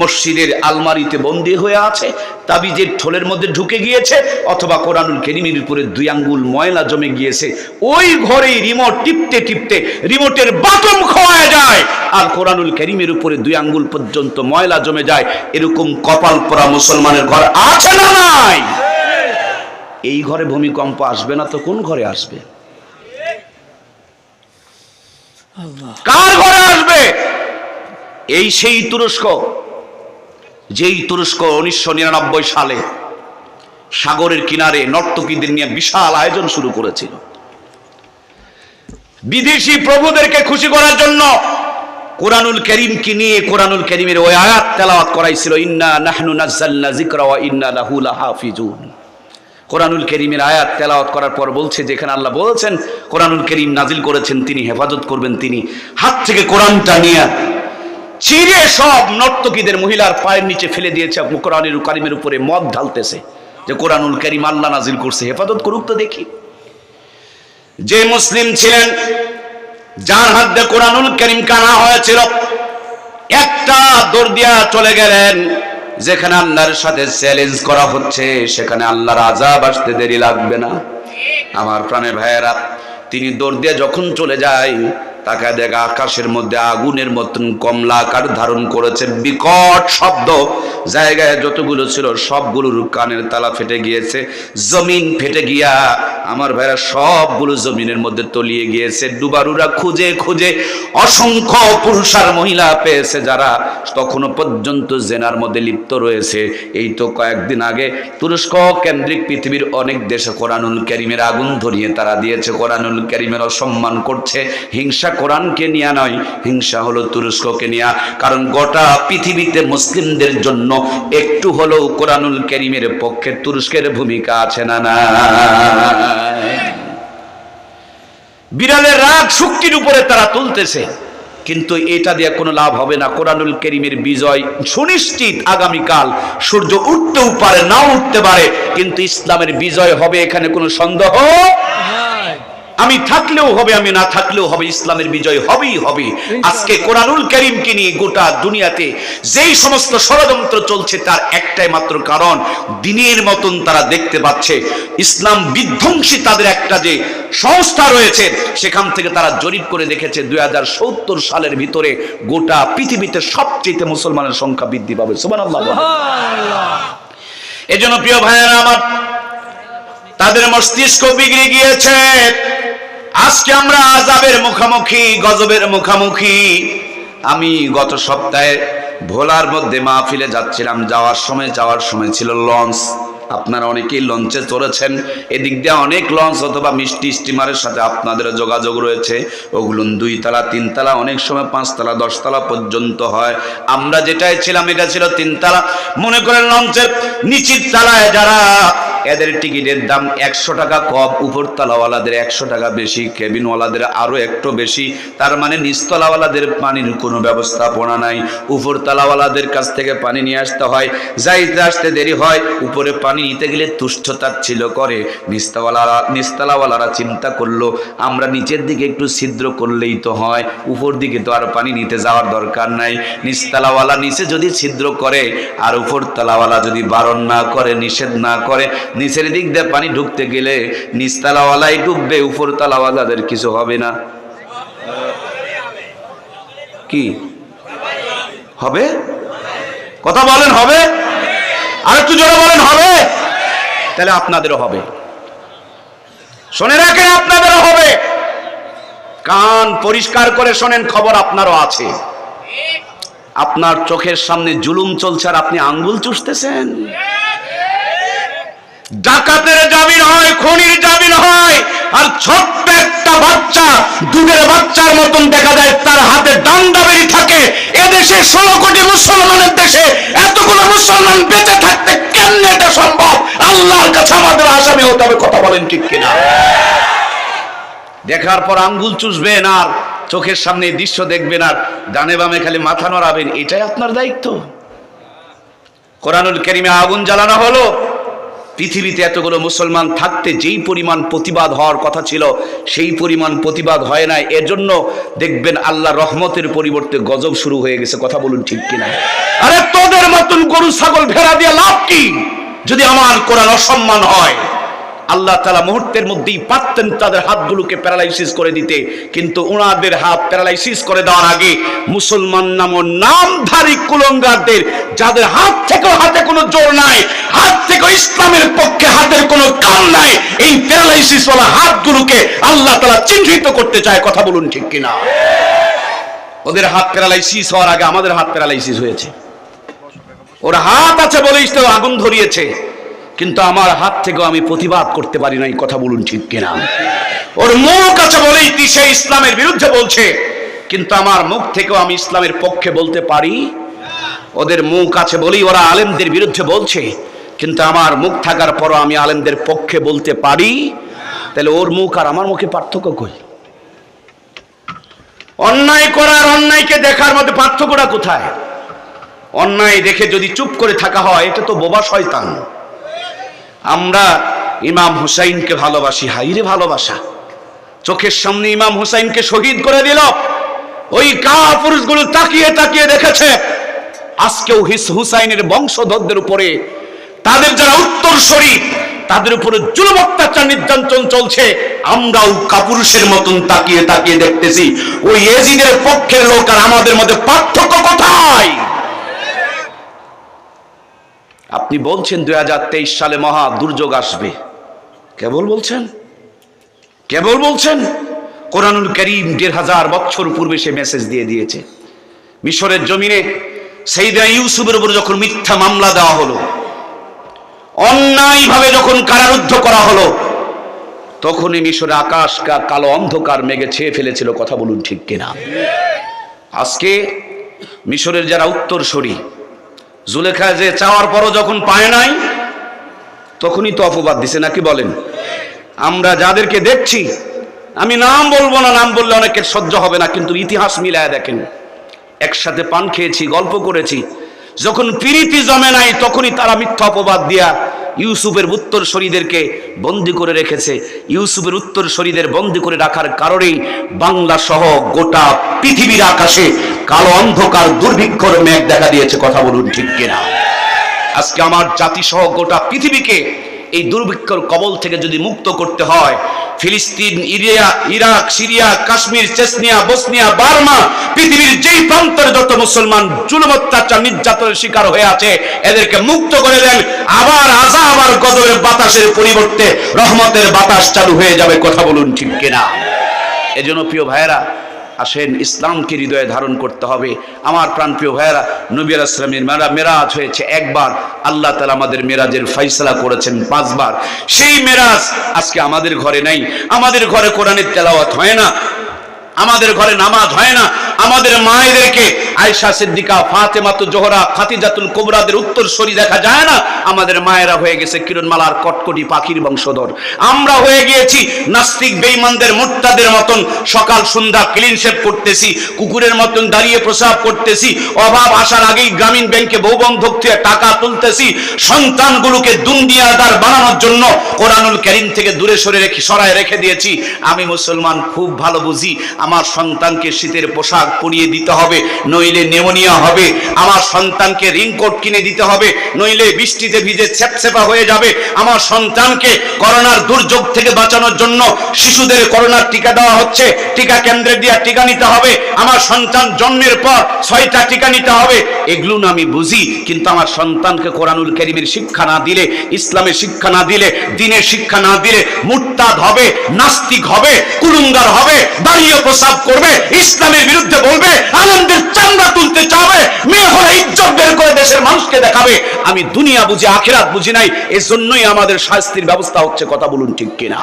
মসজিদের আলমারিতে বন্দী হয়ে আছে, তাবিজের ঠোলের মধ্যে ঢুকে গিয়েছে, অথবা কোরআনুল কারীমের উপরে 2 আঙ্গুল ময়লা জমে গিয়েছে। ওই ঘরেই রিমোট টিপতে টিপতে রিমোটের বাটন খোয়া যায়, আর কোরআনুল কারীমের উপরে 2 আঙ্গুল পর্যন্ত ময়লা জমে যায়। এরকম কপাল পোড়া মুসলমানের ঘর আছে না নাই? এই ঘরে ভূমিকম্প আসবে না তো কোন ঘরে আসবে? কার ঘরে আসবে? এই সেই তুরস্ক, যেই তুরস্ক 1999 সালে সাগরের কিনারে নর্তকীদের নিয়ে বিশাল আয়োজন শুরু করেছিল। বিদেশি প্রভুদেরকে খুশি করার জন্য কোরআনুল কারীমকে নিয়ে কোরআনুল কারীমের ওই আয়াত তেলাওয়াত করাইছিল, ইন্না নাহনু নাযালনা যিকরা ওয়া ইন্না লাহু লাহাফিজুন। কোরআনুল কারীমের আয়াত তেলাওয়াত করার পর বলছে, যেখানে আল্লাহ বলেছেন কোরআনুল কারীম নাজিল করেছেন, তিনি হেফাজত করবেন, তিনি হাত থেকে কোরআনটা নিয়ে চিরে সব নর্তকীদের মহিলার পায়ের নিচে ফেলে দিয়েছে। কোরআনুল কারীমের উপরে মদ ঢালতেছে যে কোরআনুল কারীম আল্লাহ নাজিল করছে, হেফাজত করুক তো দেখি। যে মুসলিম ছিলেন, যার হাত দিয়ে কোরআনুল কারীম কানা হয়েছিল, একটা দৌড় দিয়া চলে গেলেন যেখানে আল্লাহর সাথে চ্যালেঞ্জ করা হচ্ছে, সেখানে আল্লাহর আযাব আসতে দেরি লাগবে না। আমার প্রাণের ভাইয়েরা, তিনি দৌড় দিয়ে যখন চলে যায়, তাকায় দেখা আকাশের মধ্যে আগুনের মতন কমলা আকার ধারণ করেছে, বিকট শব্দ। জায়গায় যতগুলো ছিল সবগুলোর কানের তালা ফেটে গিয়েছে, জমিন ফেটে গিয়া আমার ভাইরা সবগুলো জমিনের মধ্যে তলিয়ে গিয়েছে। ডুবারুরা খুঁজে খুঁজে অসংখ্য পুরুষ আর মহিলা পেয়েছে, যারা তখনো পর্যন্ত জেনার মধ্যে লিপ্ত রয়েছে। এই তো কয়েকদিন আগে তুরস্ক কেন্দ্রিক পৃথিবীর অনেক দেশে কোরআনুল কারীমের আগুন ধরিয়ে তারা দিয়েছে, কোরআনুল কারীমের অসম্মান করছে। হিংসা কোরআনকে নিয়ে নয়, হিংসা হলো তুরস্ককে নিয়ে। কারণ গোটা পৃথিবীতে মুসলিমদের জন্য একটু হলেও কোরআনুল কারীমের পক্ষে তুরস্কের ভূমিকা আছে না? না, বিড়ালের রাগ শক্তির উপরে তারা তুলতেছে, কিন্তু এটা দিয়ে কোনো লাভ হবে না। কোরআনুল কারীমের বিজয় সুনিশ্চিত। আগামীকাল সূর্য উঠতেও পারে, নাও উঠতে পারে, কিন্তু ইসলামের বিজয় হবে, এখানে কোনো সন্দেহ। আমি থাকলেও হবে, আমি না থাকলেও হবে, ইসলামের বিজয় হবেই হবে। আজকে কোরআনুল কারীমকে নিয়ে গোটা দুনিয়াতে যেই সমস্ত ষড়যন্ত্র চলছে, তার একটাই মাত্র কারণ, দিনের মতন তারা দেখতে পাচ্ছে ইসলাম বিধ্বংসী তাদের একটা যে সংস্থা রয়েছে, সেখান থেকে তারা জরিপ করে দেখেছে 2070 সালের ভিতরে গোটা পৃথিবীতে সবচেয়ে মুসলমানের সংখ্যা বৃদ্ধি পাবে। সুবহানাল্লাহ। এজন্য প্রিয় ভাইয়েরা আমার, তাদের মস্তিষ্ক বিগড়ে গিয়েছে। আজকে আমরা আযাবের মুখোমুখি, গজবের মুখোমুখি। আমি গত সপ্তাহে ভোলার মধ্যে মাহফিলে যাচ্ছিলাম, যাওয়ার সময় ছিল লঞ্চ। আপনারা অনেকেই লঞ্চে চড়েছেন, এদিক দিয়ে অনেক লঞ্চ অথবা মিষ্টি স্টিমারের সাথে আপনাদের যোগাযোগ রয়েছে। ওগুলো 2 তলা 3 তলা, অনেক সময় 5 তলা 10 তলা পর্যন্ত হয়। আমরা যেটাই ছিলাম এটা ছিল 3 তলা। মনে করেন লঞ্চের নিচের তলায় যারা এদের টিকিটের দাম 100 টাকা কম, উপরতলাওয়ালাদের 100 টাকা বেশি, কেবিনওয়ালাদের আরো একটু বেশি। তার মানে নিচতলাওয়ালাদের পানির কোনো ব্যবস্থাপনা নাই, উপরতলাওয়ালাদের কাছ থেকে পানি নিয়ে আসতে হয়, যাইতে আসতে দেরি হয়। উপরে পানি নিতে গেলে তুষ্ঠতাচ্ছিল্য করে। নিচতলাওয়ালারা চিন্তা করলো আমরা নিচের দিকে একটু ছিদ্র করলেই তো হয়, উপর দিকে তো আর পানি নিতে যাওয়ার দরকার নাই। নিচতলাওয়ালা নিচে যদি ছিদ্র করে আর উপরতলাওয়ালা যদি বারণ না করে, নিষেধ না করে, নিচের দিক দিয়ে পানি ঢুকতে গেলে নিচতলাওয়ালাই ডুববে, উপরতলাওয়ালাদের কিছু হবে না। কি হবে? কথা বলেন হবে? আর একটু জোরে বলেন হবে? তাহলে আপনাদেরও হবে। শুনে রাখেন, আপনাদেরও হবে। কান পরিষ্কার করে শোনেন, খবর আপনারও আছে। আপনার চোখের সামনে জুলুম চলছে আর আপনি আঙ্গুল চুষতেছেন। ডাকাতের জামিন হয়, খুনির জামিন হয়, আর ছোট্ট একটা বাচ্চা, দুধের বাচ্চার মতন দেখা যায়, তার হাতে ডান্ডা বেরি থাকে। এদেশে 16 কোটি মুসলমানের দেশে এতগুলো মুসলমান বেঁচে থাকতে কেমনে এটা সম্ভব? আল্লাহর কাছে আমাদের আসামি হতে হবে। কথা বলেন ঠিক কিনা? দেখার পর আঙ্গুল চুষবেন আর চোখের সামনে দৃশ্য দেখবেন আর ডানে বামে খালি মাথা নড়াবেন, এটাই আপনার দায়িত্ব? কোরআনুল কারীমে আগুন জ্বালানো হলো, পৃথিবীতে এতগুলো মুসলমান থাকতে যেই পরিমাণ প্রতিবাদ হওয়ার কথা ছিল সেই পরিমাণ প্রতিবাদ হয় না। এর জন্য দেখবেন আল্লাহ রহমতের পরিবর্তে গজব শুরু হয়ে গেছে। কথা বলুন ঠিক কিনা? আরে তোদের মতন গরু ছাগল ভেড়া দিয়ে লাভ কি যদি আমার কোরআন অসম্মান হয়? আল্লাহ তাআলা মুহূর্তের মধ্যেই পারতেন তাদের হাতগুলোকে প্যারালাইসিস করে দিতে, কিন্তু ওনাদের হাত প্যারালাইসিস করে দেওয়ার আগে মুসলমান নামধারী কুলঙ্গারদের, যাদের হাত থেকেও হাতে কোনো জোর নাই, হাত থেকে ইসলামের পক্ষে হাতের কোনো কাম নাই, এই প্যারালাইসিস ওয়ালা হাতগুলোকে আল্লাহ তাআলা চিহ্নিত করতে চায়। কথা বলুন ঠিক কিনা? ওদের হাত প্যারালাইসিস হওয়ার আগে আমাদের হাত প্যারালাইসিস হয়েছে। ওর হাত আছে বলেই তো আগুন ধরিয়েছে, কিন্তু আমার হাত থেকেও আমি প্রতিবাদ করতে পারি নাই। কথা বলুন ঠিক কিনা? ওর মুখ আছে বলেই সে ইসলামের বিরুদ্ধে বলছে, কিন্তু আমার মুখ থেকেও আমি ইসলামের পক্ষে বলতে পারি। ওদের মুখ আছে বলেই ওরা আলেমদের বিরুদ্ধে বলছে, কিন্তু আমার মুখ থাকার পরও আমি আলেমদের পক্ষে বলতে পারি। তাহলে ওর মুখ আর আমার মুখে পার্থক্য কই? অন্যায় করার অন্যায়কে দেখার মধ্যে পার্থক্যটা কোথায়? অন্যায় দেখে যদি চুপ করে থাকা হয় এটা তো বোবা শয়তান। আমরা ইমাম হুসাইনকে ভালোবাসি, হাইরে ভালোবাসা। চোখের সামনে ইমাম হুসাইনকে শহীদ করে দিল, ওই কাপুরুষগুলো তাকিয়ে তাকিয়ে দেখেছে। আজকেও হুসাইনের বংশধরদের উপরে, তাদের যারা উত্তরসূরি, তাদের উপরে জুলুম অত্যাচার নির্যাতন চলছে। আমরাও কাপুরুষের মতন তাকিয়ে তাকিয়ে দেখতেছি। ওই ইয়াজিদের পক্ষের লোক আর আমাদের মধ্যে পার্থক্য কোথায়? আপনি বলছেন 2023 সালে মহা দুর্যোগ আসবে, কেবল বলছেন, কেবল বলছেন। কোরআনুল কারীম 1500 বছর পূর্বে সে মেসেজ দিয়ে দিয়েছে। মিশরের জমিনে সাইয়েদনা ইউসুফের উপর যখন মিথ্যা মামলা দেওয়া হলো, অন্যায়ভাবে যখন কারারুদ্ধ করা হলো, তখনই মিশরে আকাশ কালো অন্ধকার মেঘে ছেয়ে ফেলেছিল। কথা বলুন ঠিক কিনা? আজকে মিশরের যারা উত্তরসূরি, জুলেখা যে চাওয়ার পরও যখন পায় নাই, তখনই তো অপবাদ দিছে, নাকি বলেন? আমরা যাদেরকে দেখছি, আমি নাম বলবো না, নাম বললে অনেকের সহ্য হবে না, কিন্তু ইতিহাস মিলায় দেখেন। একসাথে পান খেয়েছি, গল্প করেছি, যখন প্রীতি জমে নাই তখনই তারা মিথ্যা অপবাদ দিয়া ইউসুফের উত্তরসূরিদেরকে বন্দী করে রেখেছে। ইউসুফের উত্তরসূরিদের বন্দী করে রাখার কারণেই বাংলা সহ গোটা পৃথিবীর আকাশে কালো অন্ধকার দুর্ভিক্ষর মেঘ দেখা দিয়েছে। কথা বলুন ঠিক কিনা? আজকে আমার জাতি সহ গোটা পৃথিবীকে এই দুর্ভিক্ষর কবল থেকে যদি মুক্ত করতে হয়, ফিলিস্তিন, Iraq, Syria, Kashmir, Chechnya, Bosnia, Burma, পৃথিবীর যেই প্রান্তের যত মুসলমান জুলুম অত্যাচার নির্যাতনের শিকার হয়ে আছে, এদেরকে মুক্ত করে দেন। আবার আযাব আর গজবের বাতাসের পরিবর্তে রহমতের বাতাস চালু হয়ে যাবে। কথা বলুন ঠিক কিনা? এজন্য প্রিয় ভাইয়েরা, আসেন ইসলামকে হৃদয়ে ধারণ করতে হবে। আমার প্রাণপ্রিয় ভাইয়েরা, নবী আলাইহিস সালামের মেরাজ হয়েছে একবার, আল্লাহ তাআলা আমাদের মেরাজের ফয়সালা করেছেন 5 বার। সেই মেরাজ আজকে আমাদের ঘরে নাই। আমাদের ঘরে কোরআনের তেলাওয়াত হয় না, আমাদের ঘরে নামাজ হয় না, আমাদের মায়েদেরকে আয়েশা সিদ্দিকা, ফাতেমাতু জোহরা, খাদিজাতুল কুবরাদের উত্তরসূরি দেখা যায় না। আমাদের মায়েরা হয়ে গেছে কিরণমালার কটকটি পাখির বংশধর। আমরা হয়ে গিয়েছি নাস্তিক বেঈমানদের মুরতাদের মতন, সকাল সন্ধ্যা ক্লিন শেভ করতেছি, কুকুরের মতন দাঁড়িয়ে প্রসাব করতেছি, অভাব আসার আগেই গ্রামীণ ব্যাংকে বউ বন্ধক থেকে টাকা তুলতেছি, সন্তানগুলোকে দুনিয়াদার বানানোর জন্য কোরআনুল কারীম থেকে দূরে সরায় রেখে দিয়েছি। আমি মুসলমান খুব ভালো বুঝি, আমার সন্তানকে শীতের পোশাক পরিয়ে দিতে হবে, নইলে নিউমোনিয়া হবে। আমার সন্তানকে রিংকোট কিনে দিতে হবে, নইলে বৃষ্টিতে ভিজে ছেপছেপা হয়ে যাবে। আমার সন্তানকে করোনার দুর্যোগ থেকে বাঁচানোর জন্য শিশুদের করোনার টিকা দেওয়া হচ্ছে, টিকা কেন্দ্রে দিয়ে টিকা নিতে হবে। আমার সন্তান জন্মের পর 6টা টিকা নিতে হবে। এগুলো না আমি বুঝি, কিন্তু আমার সন্তানকে কোরআনুল কারীমের শিক্ষা না দিলে, ইসলামের শিক্ষা না দিলে, দ্বীনের শিক্ষা না দিলে মুরতাদ হবে, নাস্তিক হবে, কুলুঙ্গার হবে, দাঁড়িয়ে প্রসাব করবে, ইসলামের বিরুদ্ধে বলবে, আনন্দের চামড়া তুলতে চাবে, মেয়ে হলে ইজ্জত বের করে দেশের মানুষকে দেখাবে। আমি দুনিয়া বুঝি, আখিরাত বুঝি নাই, এজন্যই আমাদের শাস্তির ব্যবস্থা হচ্ছে। কথা বলুন ঠিক কিনা?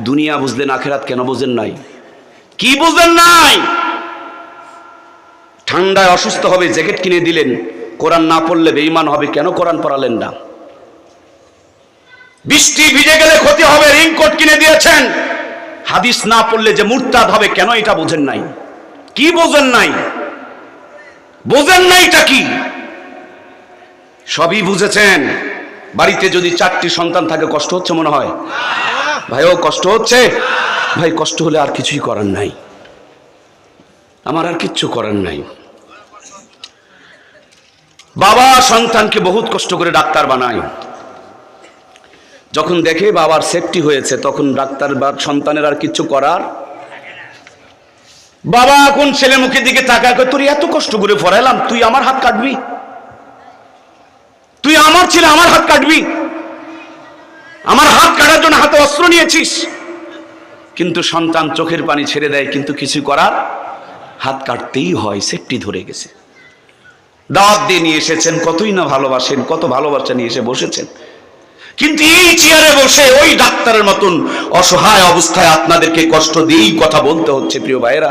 দুনিয়া বুঝলেন, আখিরাত কেন বুঝেন নাই? কি বুঝেন নাই? ঠান্ডায় অসুস্থ হবে, জ্যাকেট কিনে দিলেন। কোরআন না পড়লে বেঈমান হবে, কেন কোরআন পড়ালেন না? বৃষ্টি ভিজে গেলে ক্ষতি হবে, রেইনকোট কিনে দিয়েছেন। হাদিস না পড়লে যে মুরতাদ হবে, কেন এটা বোঝেন নাই? কি বোঝেন নাই? বোঝেন নাই এটা কি? সবই বুঝেছেন। বাড়িতে যদি 4টি সন্তান থাকে কষ্ট হচ্ছে মনে হয়? ভাইও কষ্ট হচ্ছে? ভাই কষ্ট হলে আর কিছুই করার নাই, আমার আর কিচ্ছু করার নাই। বাবা সন্তানকে বহুত কষ্ট করে ডাক্তার বানায়। যখন দেখে বাবার সেফটি হয়েছে, তখন ডাক্তার বা সন্তানের আর কিচ্ছু করার। বাবা কোন ছেলে মুখের দিকে তাকায়, তোর এত কষ্ট করে পড়াইলাম, তুই আমার হাত কাটবি? তুই আমার ছেলে, আমার হাত কাটবি? আমার হাত কাটার জন্য হাতে অস্ত্র নিয়েছিস? কিন্তু সন্তান চোখের পানি ছেড়ে দেয়, কিন্তু কিছু করার, হাত কাটতেই হয়, সেফটি ধরে গেছে। দাওয়াত দিয়ে নিয়ে এসেছেন, কতই না ভালোবাসেন, কত ভালোবাসা নিয়ে এসে বসেছেন, কিন্তু এই চেয়ারে বসে ওই ডাক্তারের মতন অসহায় অবস্থায় আপনাদেরকে কষ্ট দিয়েই কথা বলতে হচ্ছে। প্রিয় ভাইয়েরা,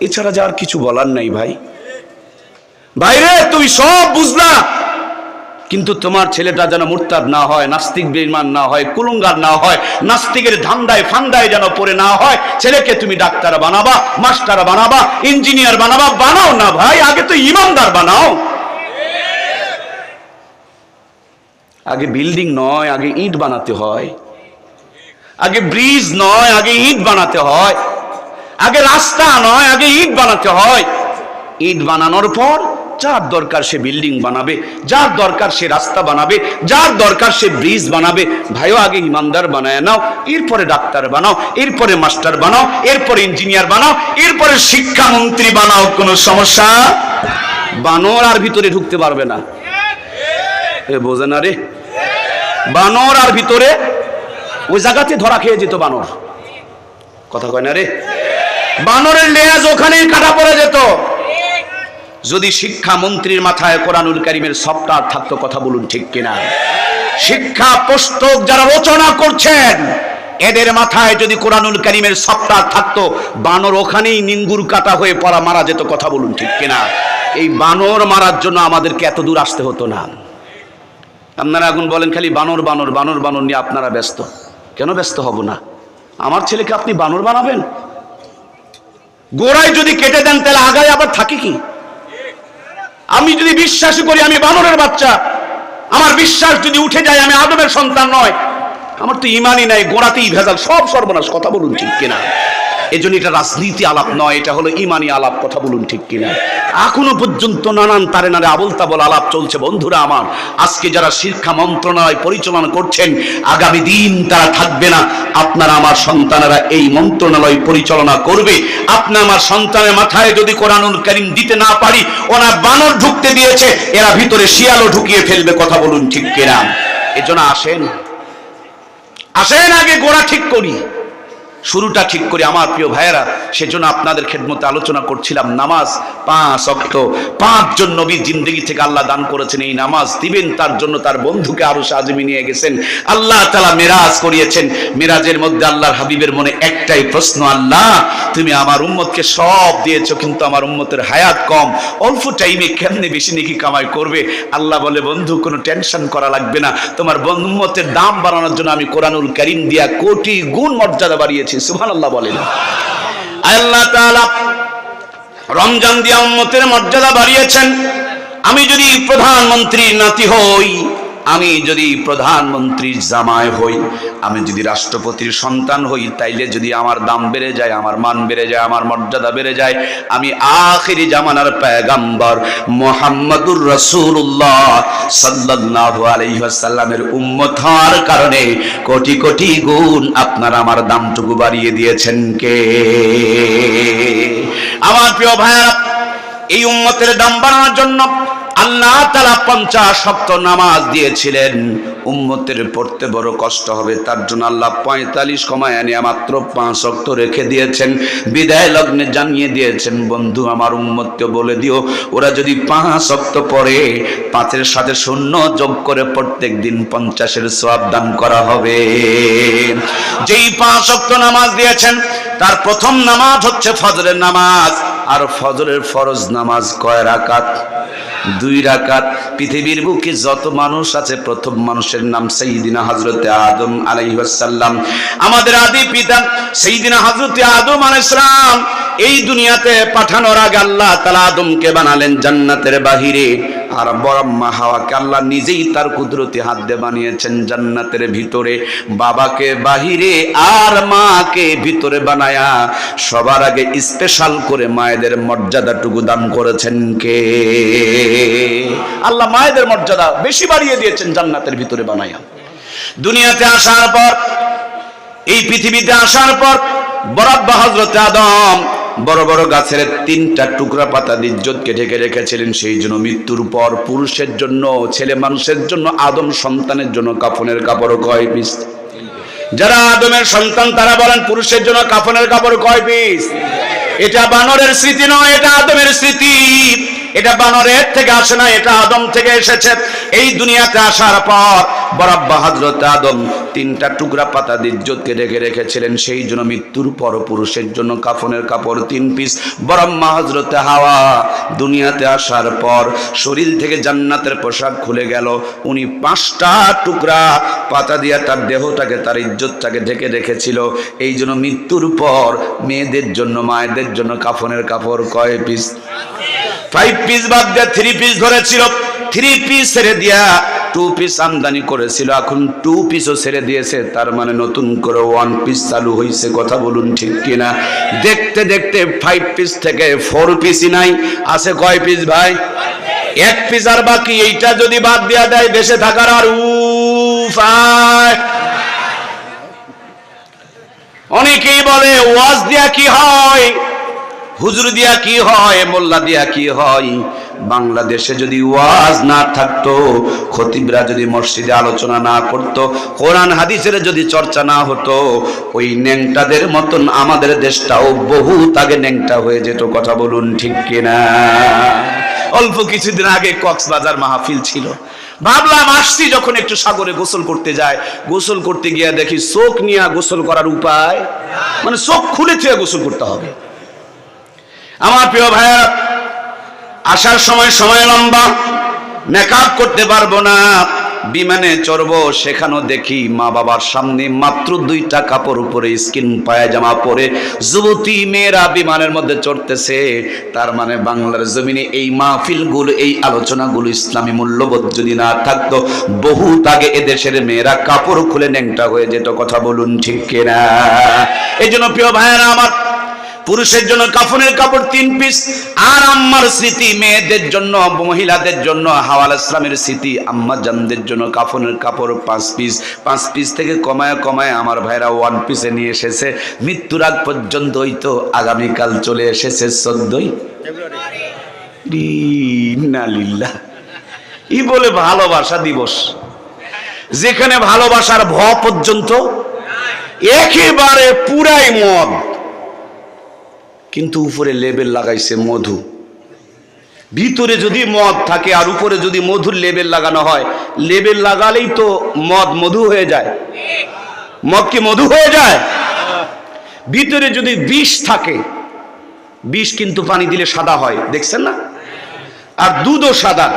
এছাড়া যা আর কিছু বলার নাই। ভাই ভাইরে, তুমি সব বুঝলা, কিন্তু তোমার ছেলেটা যেন মুরতাদ না হয়, নাস্তিক বেঈমান না হয়, কুলুঙ্গার না হয়, নাস্তিকের ধান্দায় ফান্দায় যেন পড়ে না হয়। ছেলেকে তুমি ডাক্তার বানাবা, মাস্টার বানাবা, ইঞ্জিনিয়ার বানাবা, বানাও না ভাই, আগে তো ইমানদার বানাও। আগে বিল্ডিং নয়, আগে ইট বানাতে হয়। আগে ব্রিজ নয়, আগে ইট বানাতে হয়। আগে রাস্তা নয়, আগে ইট বানাতে হয়। ইট বানানোর পর যার দরকার সে বিল্ডিং বানাবে, যার দরকার সে রাস্তা বানাবে, যার দরকার সে ব্রিজ বানাবে। ভাইও আগে ইমানদার বানায় নাও, এরপরে ডাক্তার বানাও, এরপরে মাস্টার বানাও, এরপরে ইঞ্জিনিয়ার বানাও, এরপরে শিক্ষামন্ত্রী বানাও। কোনো সমস্যা? বানর আর ভিতরে ঢুকতে পারবে না। এ বোঝে না রে, বানর আর ভিতরে ওই জায়গাতে ধরা খেয়ে যেত বানর। কথা কয় না রে? বানরের লেজ ওখানেই কাটা পড়ে যেত। যদি শিক্ষামন্ত্রীর মাথায় কোরআনুল কারীমের সফটওয়্যার থাকতো। কথা বলুন ঠিক কিনা? শিক্ষা পুস্তক যারা রচনা করছেন, এদের মাথায় যদি কোরআনুল কারীমের সফটওয়্যার থাকতো, বানর ওখানেই নিঙ্গুর কাটা হয়ে পড়া মারা যেত। কথা বলুন ঠিক কিনা? এই বানর মারার জন্য আমাদেরকে এত দূর আসতে হতো না। আপনারা এখন বলেন খালি বানর বানর বানর বানর নিয়ে আপনারা ব্যস্ত। কেন ব্যস্ত হব না? আমার ছেলেকে আপনি বানর বানাবেন? গোড়ায় যদি কেটে দেন তাহলে আগায় আবার থাকে কি? আমি যদি বিশ্বাস করি আমি বানরের বাচ্চা, আমার বিশ্বাস যদি উঠে যায় আমি আদমের সন্তান নয়, আমার তো ইমানই নাই, গোড়াতেই ভেজাল, সব সর্বনাশ। কথা বলুন ঠিক কিনা? এজন্য এটা রাজনীতি আলাপ নয়, এটা হলো ইমানি আলাপ। কথা বলুন ঠিক কিনা? এখনো পর্যন্ত নানান তারে নারে আবল তাবল আলাপ চলছে। বন্ধুরা আমার, আজকে যারা শিক্ষা মন্ত্রণালয় পরিচালনা করছেন, আগামী দিন তারা থাকবে না। আপনারা আমার সন্তানেরা এই মন্ত্রণালয় পরিচালনা করবে। আপনার আমার সন্তানের মাথায় যদি কোরআনুল কারীম দিতে না পারি, ওরা বানর ঢুকতে দিয়েছে, এরা ভিতরে শিয়ালও ঢুকিয়ে ফেলবে। কথা বলুন ঠিক কিনা? এজন্য আসেন আগে গোড়া ঠিক করি, শুরুটা ঠিক করি। আমার প্রিয় ভাইয়েরা, সেজন্য আপনাদের খেদমতে আলোচনা করছিলাম, নামাজ 5 ওয়াক্ত, 5 জন নবীর জিন্দেগি থেকে আল্লাহ দান করেছেন এই নামাজ দিবেন, তার জন্য তার বন্ধুকে আরশে আজিমে নিয়ে গেছেন, আল্লাহ তাআলা মেরাজ করিয়েছেন। মেরাজের মধ্যে আল্লাহর হাবিবের মনে একটাই প্রশ্ন, আল্লাহ তুমি আমার উম্মতকে সব দিয়েছো, কিন্তু আমার উম্মতের হায়াত কম, অল্প টাইমে কেমনে বেশি নেকি কামাই করবে? আল্লাহ বলে, বন্ধু কোনো টেনশন করা লাগবে না, তোমার উম্মতের দাম বাড়ানোর জন্য আমি কোরআনুল কারীম দিয়া কোটি গুণ মর্যাদা বাড়িয়েছি। সুবহানাল্লাহ বলেন। আল্লাহ তাআলা রমজান দিয়া উম্মতের মর্যাদা বাড়িয়েছেন। আমি যদি প্রধানমন্ত্রীর নাতি হই, আমি যদি প্রধানমন্ত্রীর জামাই হই, আমি যদি রাষ্ট্রপতির সন্তান হই, তাইলে যদি আমার দাম বেড়ে যায়, আমার মান বেড়ে যায়, আমার মর্যাদা বেড়ে যায়, আমি আখিরি জামানার পয়গম্বর মুহাম্মদুর রাসূলুল্লাহ সাল্লাল্লাহু আলাইহি ওয়াসাল্লামের উম্মত হওয়ার কারণে কোটি কোটি গুণ আপনার আমার দামটুকু বাড়িয়ে দিয়েছেন কে? আমার প্রিয় ভাইরা, এই উম্মতের দাম বাড়ানোর জন্য আল্লাহ তাআলা 50 ওয়াক্ত নামাজ দিয়েছিলেন। উম্মতের পড়তে বড় কষ্ট হবে, তার জন্য আল্লাহ 45 কমায় আনিয়া মাত্র 5 ওয়াক্ত রেখে দিয়েছেন। বিদায় লগ্নে জানিয়ে দিয়েছেন, বন্ধু আমার উম্মতকে বলে দিও, ওরা যদি 5 ওয়াক্ত পড়ে, 5-এর সাথে 0 যোগ করে প্রত্যেক দিন 50-এর সওয়াব দান করা হবে। যেই 5 ওয়াক্ত নামাজ দিয়েছেন, তার প্রথম নামাজ হচ্ছে ফজরের নামাজ। আর ফজরের ফরজ নামাজ কয় রাকাত? 2 রাকাত। পৃথিবীর বুকে যত মানুষ আছে, প্রথম মানুষের নাম সাইয়্যিদিনা হযরতে আদম আলাইহিস সালাম। আমাদের আদি পিতা সাইয়্যিদিনা হযরতে আদম আলাইহিস সালাম এই দুনিয়াতে পাঠানোর আগে আল্লাহ তাআলা আদমকে বানালেন জান্নাতের বাহিরে, আর বড়ম্মা হাওয়াকে আল্লাহ নিজেই তার কুদরতি হাত দিয়ে বানিয়েছেন জান্নাতের ভিতরে। বাবাকে বাহিরে আর মাকে ভিতরে বানায়া সবার আগে স্পেশাল করে মায়েদের মর্যাদাটুকু দান করেছেন কে? আল্লাহ মায়েদের মর্যাদা বেশি বাড়িয়ে দিয়েছেন জান্নাতের ভিতরে বানায়া। দুনিয়াতে আসার পর, এই পৃথিবীতে আসার পর বরাব্বা হযরতে আদম বড় বড় গাছের 3টা টুকরা পাতা দিয়ে ইজ্জতকে ঢেকে রেখেছিলেন। সেই জন্য মৃত্যুর পর পুরুষের জন্য, ছেলে মানুষের জন্য, আদম সন্তানের জন্য কাফনের কাপড় কয় পিস? যারা আদমের সন্তান তারা বলেন, পুরুষের জন্য কাফনের কাপড় কয় পিস? এটা বানরের স্মৃতি নয়, এটা আদমের স্মৃতি। এটা বানরের থেকে আসে না, এটা আদম থেকে এসেছে। এই দুনিয়াতে আসার পর বরাব্বা হযরত আদম 3টা টুকরা পাতা দিয়ে ইজ্জতকে ঢেকে রেখেছিলেন। সেই জন্য মৃত্যুর পর পুরুষের জন্য কাফনের কাপড় 3 পিস। বরাম্মা হযরত হাওয়া দুনিয়াতে আসার পর শরীর থেকে জান্নাতের পোশাক খুলে গেল। উনি 5টা টুকরা পাতা দিয়ে তার দেহটাকে, তার ইজ্জতটাকে ঢেকে রেখেছিল। এই জন্য মৃত্যুর পর মেয়েদের জন্য, মায়েদের জন্য কাফনের কাপড় কয় পিস? 5 পিস বাদ দিয়ে 3 পিস ধরেছিল। 3 পিস ছেড়ে দিয়া 2 পিস আমদানি করেছিল, এখন 2 পিসও ছেড়ে দিয়েছে। তার মানে নতুন করে 1 পিস চালু হয়েছে। কথা বলুন ঠিক কিনা? দেখতে দেখতে 5 পিস থেকে 4 পিসই নাই, আছে কয় পিস ভাই? 1 পিস আর বাকি। এইটা যদি বাদ দেয়া দেয় দেশে থাকার আর উপায়। অনেকেই বলে ওয়াজ দিয়া কি হয়, হুজুর দিয়া কি হয়, মোল্লা দিয়া কি হয়? বাংলাদেশে যদি ওয়াজ না থাকতো, খতিবরা যদি মসজিদে আলোচনা না করতো, কোরআন হাদিসের যদি চর্চা না হতো, ওই ন্যাংটাদের মতন আমাদের দেশটাও বহুত আগে ন্যাংটা হয়ে যেত। কথা বলুন ঠিক কিনা? অল্প কিছুদিন আগে কক্সবাজার মাহফিল ছিল, ভাবলাম আসছি যখন একটু সাগরে গোসল করতে যায়। গোসল করতে গিয়ে দেখি চোখ নিয়ে গোসল করার উপায়, মানে চোখ খুলে থুয়ে গোসল করতে হবে। আমার প্রিয় ভাইয়া, আসার সময় লম্বা, মেকআপ করতে পারবো না, বিমানে চড়বো, সেখানেও দেখি মা বাবার সামনে মাত্র 2টা কাপড় উপরে স্কিন পায়জামা পরে যুবতী মেয়েরা বিমানের মধ্যে চড়তেছে। তার মানে বাংলার জমিনে এই মাহফিলগুলো, এই আলোচনাগুলো ইসলামী মূল্যবোধ যদি না থাকতো, বহুত আগে এদেশের মেয়েরা কাপড় খুলে ন্যাংটা হয়ে যেত। কথা বলুন ঠিক কিনা? এই জন্য প্রিয় ভাইয়েরা আমার, পুরুষের জন্য কাফনের কাপড় 3 পিস। আর আম্মার স্মৃতি মেয়েদের জন্য, মহিলাদের জন্য হাওয়া ইসলামের স্মৃতি আম্মা জানদের জন্য কাফনের কাপড় 5 পিস। 5 পিস থেকে কমায় কমায় আমার ভাইরা 1 পিসে নিয়ে এসেছে। মৃত্যুর আগ পর্যন্ত হইতো, আগামীকাল চলে এসেছে 14ই ফেব্রুয়ারি। ইন্নালিল্লাহ। ই বলে ভালোবাসা দিবস, যেখানে ভালোবাসার ভ পর্যন্ত একেবারে পুরাই মদ। কিন্তু উপরে লেবেল লাগাইছে মধু। ভিতরে যদি মদ থাকে আর উপরে যদি মধুর লেবেল লাগানো হয়, লেবেল লাগালেই তো মদ মধু হয়ে যায়। মদ কি মধু হয়ে যায়? ভিতরে যদি বিষ থাকে, বিষ কিন্তু পানি দিলে সাদা হয়, দেখছেন না? আর দুধও সাদা।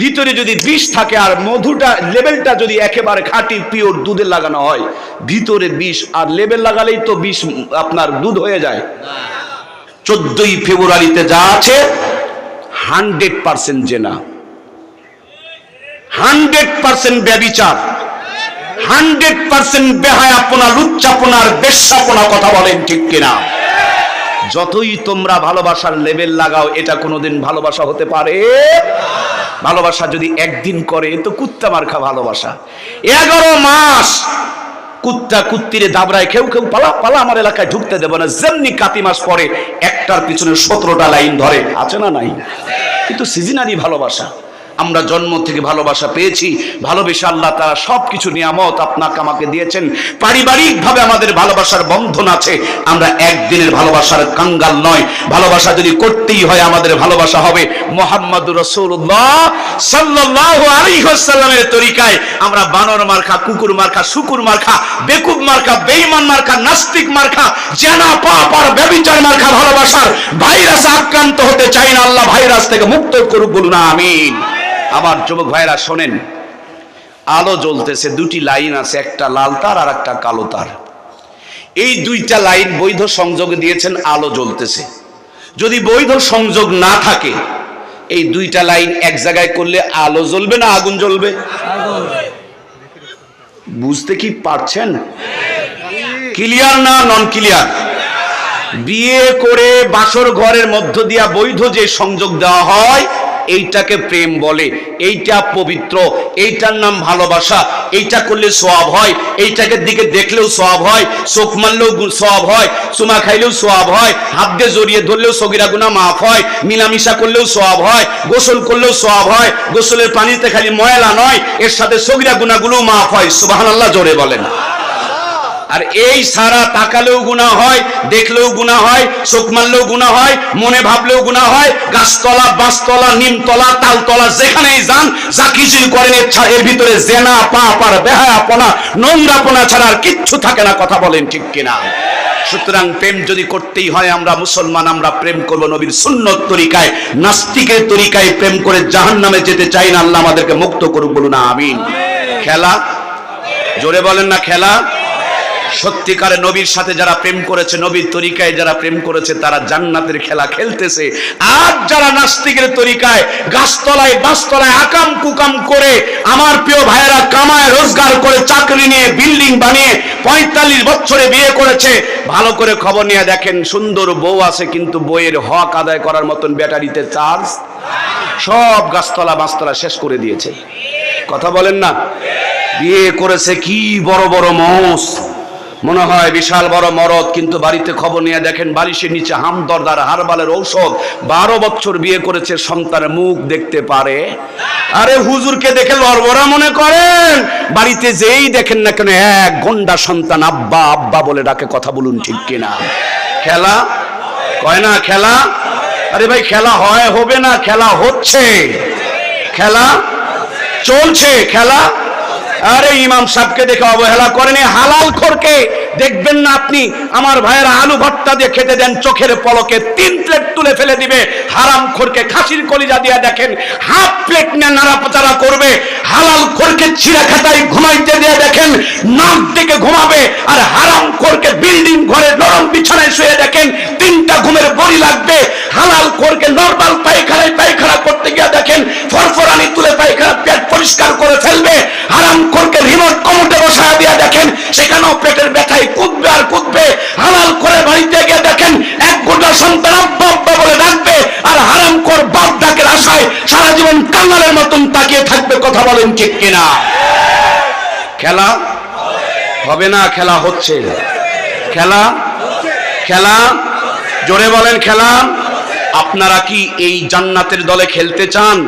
ভিতরে যদি বিষ থাকে আর মধুটা লেবেলটা যদি একেবারে খাঁটি পিওর দুধে লাগানো হয়, ভিতরে বিষ আর লেবেল লাগালেই তো বিষ আপনার দুধ হয়ে যায়। 14ই ফেব্রুয়ারিতে যা আছে 100% জেনা, 100% ব্যভিচার, 100% বেহায়াপনা, লুচ্চাপনা আর বেশ্যাপনা। কথা বলেন ঠিক কিনা? যতই তোমরা ভালোবাসার লেবেল লাগাও, এটা কোনোদিন ভালোবাসা হতে পারে? ভালোবাসা যদি একদিন করে তো কুত্তা মার্কা ভালোবাসা। 11 মাস কুত্তা কুত্তিরে দাবড়ায়, কেউ কেউ পালা পালা, আমার এলাকায় ঢুকতে দেব না। যেমনি কাতি মাস পরে একটার পিছনে 17টা লাইন ধরে, আছে না নাই? কিন্তু সিজনারি ভালোবাসা। আমরা জন্ম থেকে ভালোবাসা পেয়েছি, ভালোবেসে আল্লাহ তাআলা সবকিছু নিয়ামত আপনাকে আমাকে দিয়েছেন। পারিবারিকভাবে আমাদের ভালোবাসার বন্ধন আছে। আমরা একদিনের ভালোবাসার কাঙ্গাল নয়। ভালোবাসা যদি করতেই হয়, আমাদের ভালোবাসা হবে মুহাম্মদুর রাসূলুল্লাহ সাল্লাল্লাহু আলাইহি ওয়াসাল্লামের তরিকায়। আমরা বানর মার্কা, কুকুর মার্কা, শুকুর মার্কা, বেকুব মার্কা, বেঈমান মার্কা, নাস্তিক মার্কা, জানা পাপ আর ব্যভিচার মার্কা ভালোবাসার ভাইরাসে আক্রান্ত হতে চাই না। আল্লাহ ভাইরাস থেকে মুক্ত করুক, বলুন আমিন। আমার যুবক ভাইরা শোনেন, আলো জ্বলতেছে, দুটি লাইন আছে, একটা লাল তার আর একটা কালো তার। এই দুইটা লাইন বৈধ সংযোগ দিয়েছেন, আলো জ্বলতেছে। যদি বৈধ সংযোগ না থাকে, এই দুইটা লাইন এক জায়গায় করলে আলো জ্বলবে না আগুন জ্বলবে? বুঝতে কি পারছেন? ক্লিয়ার না নন ক্লিয়ার? বিয়ে করে বাসর ঘরের মধ্য দিয়া বৈধ যে সংযোগ দেওয়া হয়, এইটাকে প্রেম বলে। এইটা পবিত্র, এইটার নাম ভালোবাসা। এইটা করলে সওয়াব হয়, এইটাকে দিকে দেখলেও সওয়াব হয়, চোখ মারলেও সওয়াব হয়, চুমা খাইলেও সওয়াব হয়, হাত দিয়ে জড়িয়ে ধরলেও সগীরা গুনাহ মাফ হয়, মিলামিশা করলেও সওয়াব হয়, গোসল করলেও সওয়াব হয়। গোসলের পানিতে খালি ময়লা নয়, এর সাথে সগীরা গুনাহগুলোও মাফ হয়। সুবহানাল্লাহ জোরে বলেন। আর এই সারা তাকালেও গুনাহ হয়, দেখলেও গুনাহ হয়, চোখ মারলেও গুনাহ হয়, মনে ভাবলেও গুনাহ হয়। গাছতলা, বাঁশতলা, নিমতলা, তালতলা, যেখানেই যান, যা কিছুই করেন, এর ভিতরে জেনা, পাপ আর বেহায়াপনা, নোংরাপনা ছাড়া আর কিচ্ছু থাকে না। কথা বলেন ঠিক কিনা? সুতরাং প্রেম যদি করতেই হয়, আমরা মুসলমান, আমরা প্রেম করব নবীর সুন্নত তরিকায়। নাস্তিকের তরিকায় প্রেম করে জাহান্নামে যেতে চাই না। আল্লাহ আমাদেরকে মুক্ত করুক, বলুন আমিন। খেলা, জোরে বলেন না খেলা। সত্যিকারে নবীর সাথে যারা প্রেম করেছে, নবীর তরিকায় যারা প্রেম করেছে, তারা জান্নাতের খেলা খেলতেছে। আর যারা নাস্তিকের তরিকায় গাছতলায় বাসতলায় আকাম কুকাম করে, আমার প্রিয় ভাইয়েরা কামায় রোজগার করে, চাকরি নিয়ে, বিল্ডিং বানিয়ে 45 বছরে বিয়ে করেছে, ভালো করে খবর নিয়ে দেখেন, সুন্দর বউ আছে, কিন্তু বইয়ের হক আদায় করার মতন ব্যাটারিতে চার্জ, সব গাছতলা বাসতলা শেষ করে দিয়েছে। কথা বলেন না? বিয়ে করেছে কি বড় বড় মৌস, মনে হয় বিশাল বড় মরদ, কিন্তু বাড়িতে খবর নিয়ে দেখেন বালিশের নিচে হামদর্দার হারবালের ঔষধ। 12 বছর বিয়ে করেছে, সন্তানের মুখ দেখতে পারে? আরে হুজুরকে দেখে লড়বড়া মনে করেন? বাড়িতে যেই দেখেন না কেন, এক গন্ডা সন্তান আব্বা আব্বা বলে ডাকে। কথা বলুন ঠিক কিনা? খেলা কয় না খেলা? আরে ভাই খেলা হয়, হবে না, খেলা হচ্ছে, খেলা চলছে, খেলা। আরে ইমাম সাহেবকে দেখে অবহেলা করেনি, হালাল খোরকে দেখবেন না আপনি? আমার ভাইয়েরা আলু ভর্তা দিয়ে খেতে দেন, চোখের পলকে 3 প্লেট তুলে ফেলে দিবে। হারাম খোরকে খাসির কলিজা দিয়ে দেখেন, হাফ প্লেট নিয়ে নাড়াচাড়া করবে। হালাল খোরকে ছিঁড়া খাতায় ঘুমাইতে দিয়ে দেখেন, নাক দিকে ঘুমাবে। আর হারাম খোরকে বিল্ডিং ঘরে নরম বিছানায় শুয়ে দেখেন, 3টা ঘুমের বড়ি লাগবে। হালাল খোরকে নরমাল পায়খানায় পায়খানা করতে গিয়ে দেখেন, ফরফরানি তুলে পায়খানা পেট পরিষ্কার করে ফেলবে। হারাম খোরকে রিমোট কমোডে বসায় দিয়ে দেখেন, সেখানেও পেটের ব্যথায় কুদবে আর কুদবে। হালাল করে বাড়িতে গিয়ে দেখেন, এক গোটা সন্তান আব্বা আব্বা বলে ডাকবে। আর হারাম খোর বাপ ডাকের আশায় সারা জীবন কাঙ্গালের মতন তাকিয়ে থাকবে। কথা বলেন ঠিক কিনা? খেলা হবে না, খেলা হচ্ছে। খেলা খেলা জোরে বলেন খেলা। আপনারা কি এই জান্নাতের দলে খেলতে চান?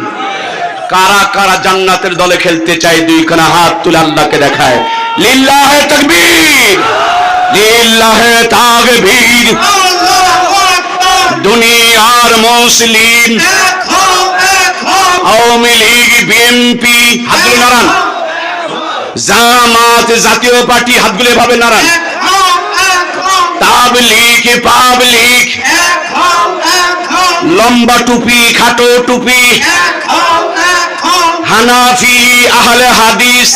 কারা কারা জান্নাতের দলে খেলতে চায়? 2খানা হাত তুলে আল্লাহকে দেখায়। লিল্লাহে তাকবীর, লিল্লাহে তাকবীর, দুনিয়ার মুসলিম, আওয়ামী লীগ, বিএনপি, হাতগুলো নাড়ান। জামাত, জাতীয় পার্টি, হাতগুলো এভাবে নাড়ান। তাবলীগ, পাবলিক, লম্বা টুপি, খাটো টুপি, হানাফি, আহলে হাদিস,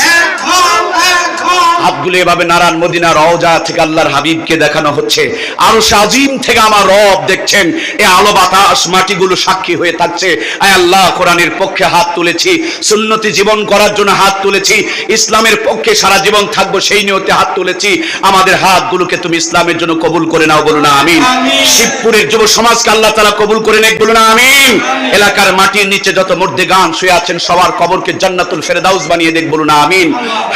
হাতগুলো এভাবে নারায়ণ। মদিনা রওজা থেকে আল্লাহর হাবিবকে দেখানো হচ্ছে, আরশ আজিম থেকে আমার রব দেখছেন। এই আলো বাতাস মাটিগুলো সাক্ষী হয়ে থাকছে, আয় আল্লাহ কোরআনের পক্ষে হাত তুলেছি, সুন্নতি জীবন করার জন্য হাত তুলেছি, ইসলামের পক্ষে সারা জীবন থাকবো সেই নিয়তে হাত তুলেছি। আমাদের হাতগুলোকে তুমি ইসলামের জন্য কবুল করে নাও, বলো না আমিন। শিবপুরের যুব সমাজকে আল্লাহ তাআলা কবুল করে নেক, বলো না আমিন। এলাকার মাটির নিচে যত মুর্দেগান শুয়ে আছেন সবার কবরকে জান্নাতুল ফেরদাউস বানিয়ে দেখ, বলো না আমিন।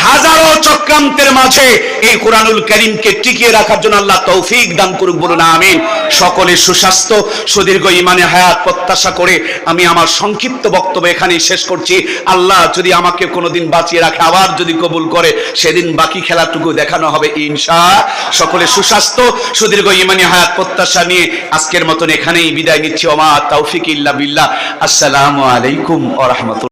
হাজারো চক্রান্তের মাঝে এই কোরআনুল কারীমকে টিকিয়ে রাখার জন্য আল্লাহ তৌফিক দান করুক, বলো না আমিন। সকলের সুস্বাস্থ্য, সুদীর্ঘ ঈমানে হায়াত প্রত্যাশা করে আমি আমার সংক্ষিপ্ত বক্তব্য এখানেই শেষ করছি। আল্লাহ যদি আমাকে কোনোদিন বাঁচিয়ে রাখে, আবার যদি কবুল করে, সেদিন বাকি খেলাটুকু দেখানো হবে ইনশাআল্লাহ। সকলের সুস্বাস্থ্য, সুদীর্ঘ ঈমানে হায়াত প্রত্যাশা নিয়ে আজকের মতন এখানেই বিদায় নিচ্ছি। ওমা তৌফিক ইল্লা বিল্লাহ। আসসালামু আলাইকুম ওয়া রাহমাতুল্লাহ।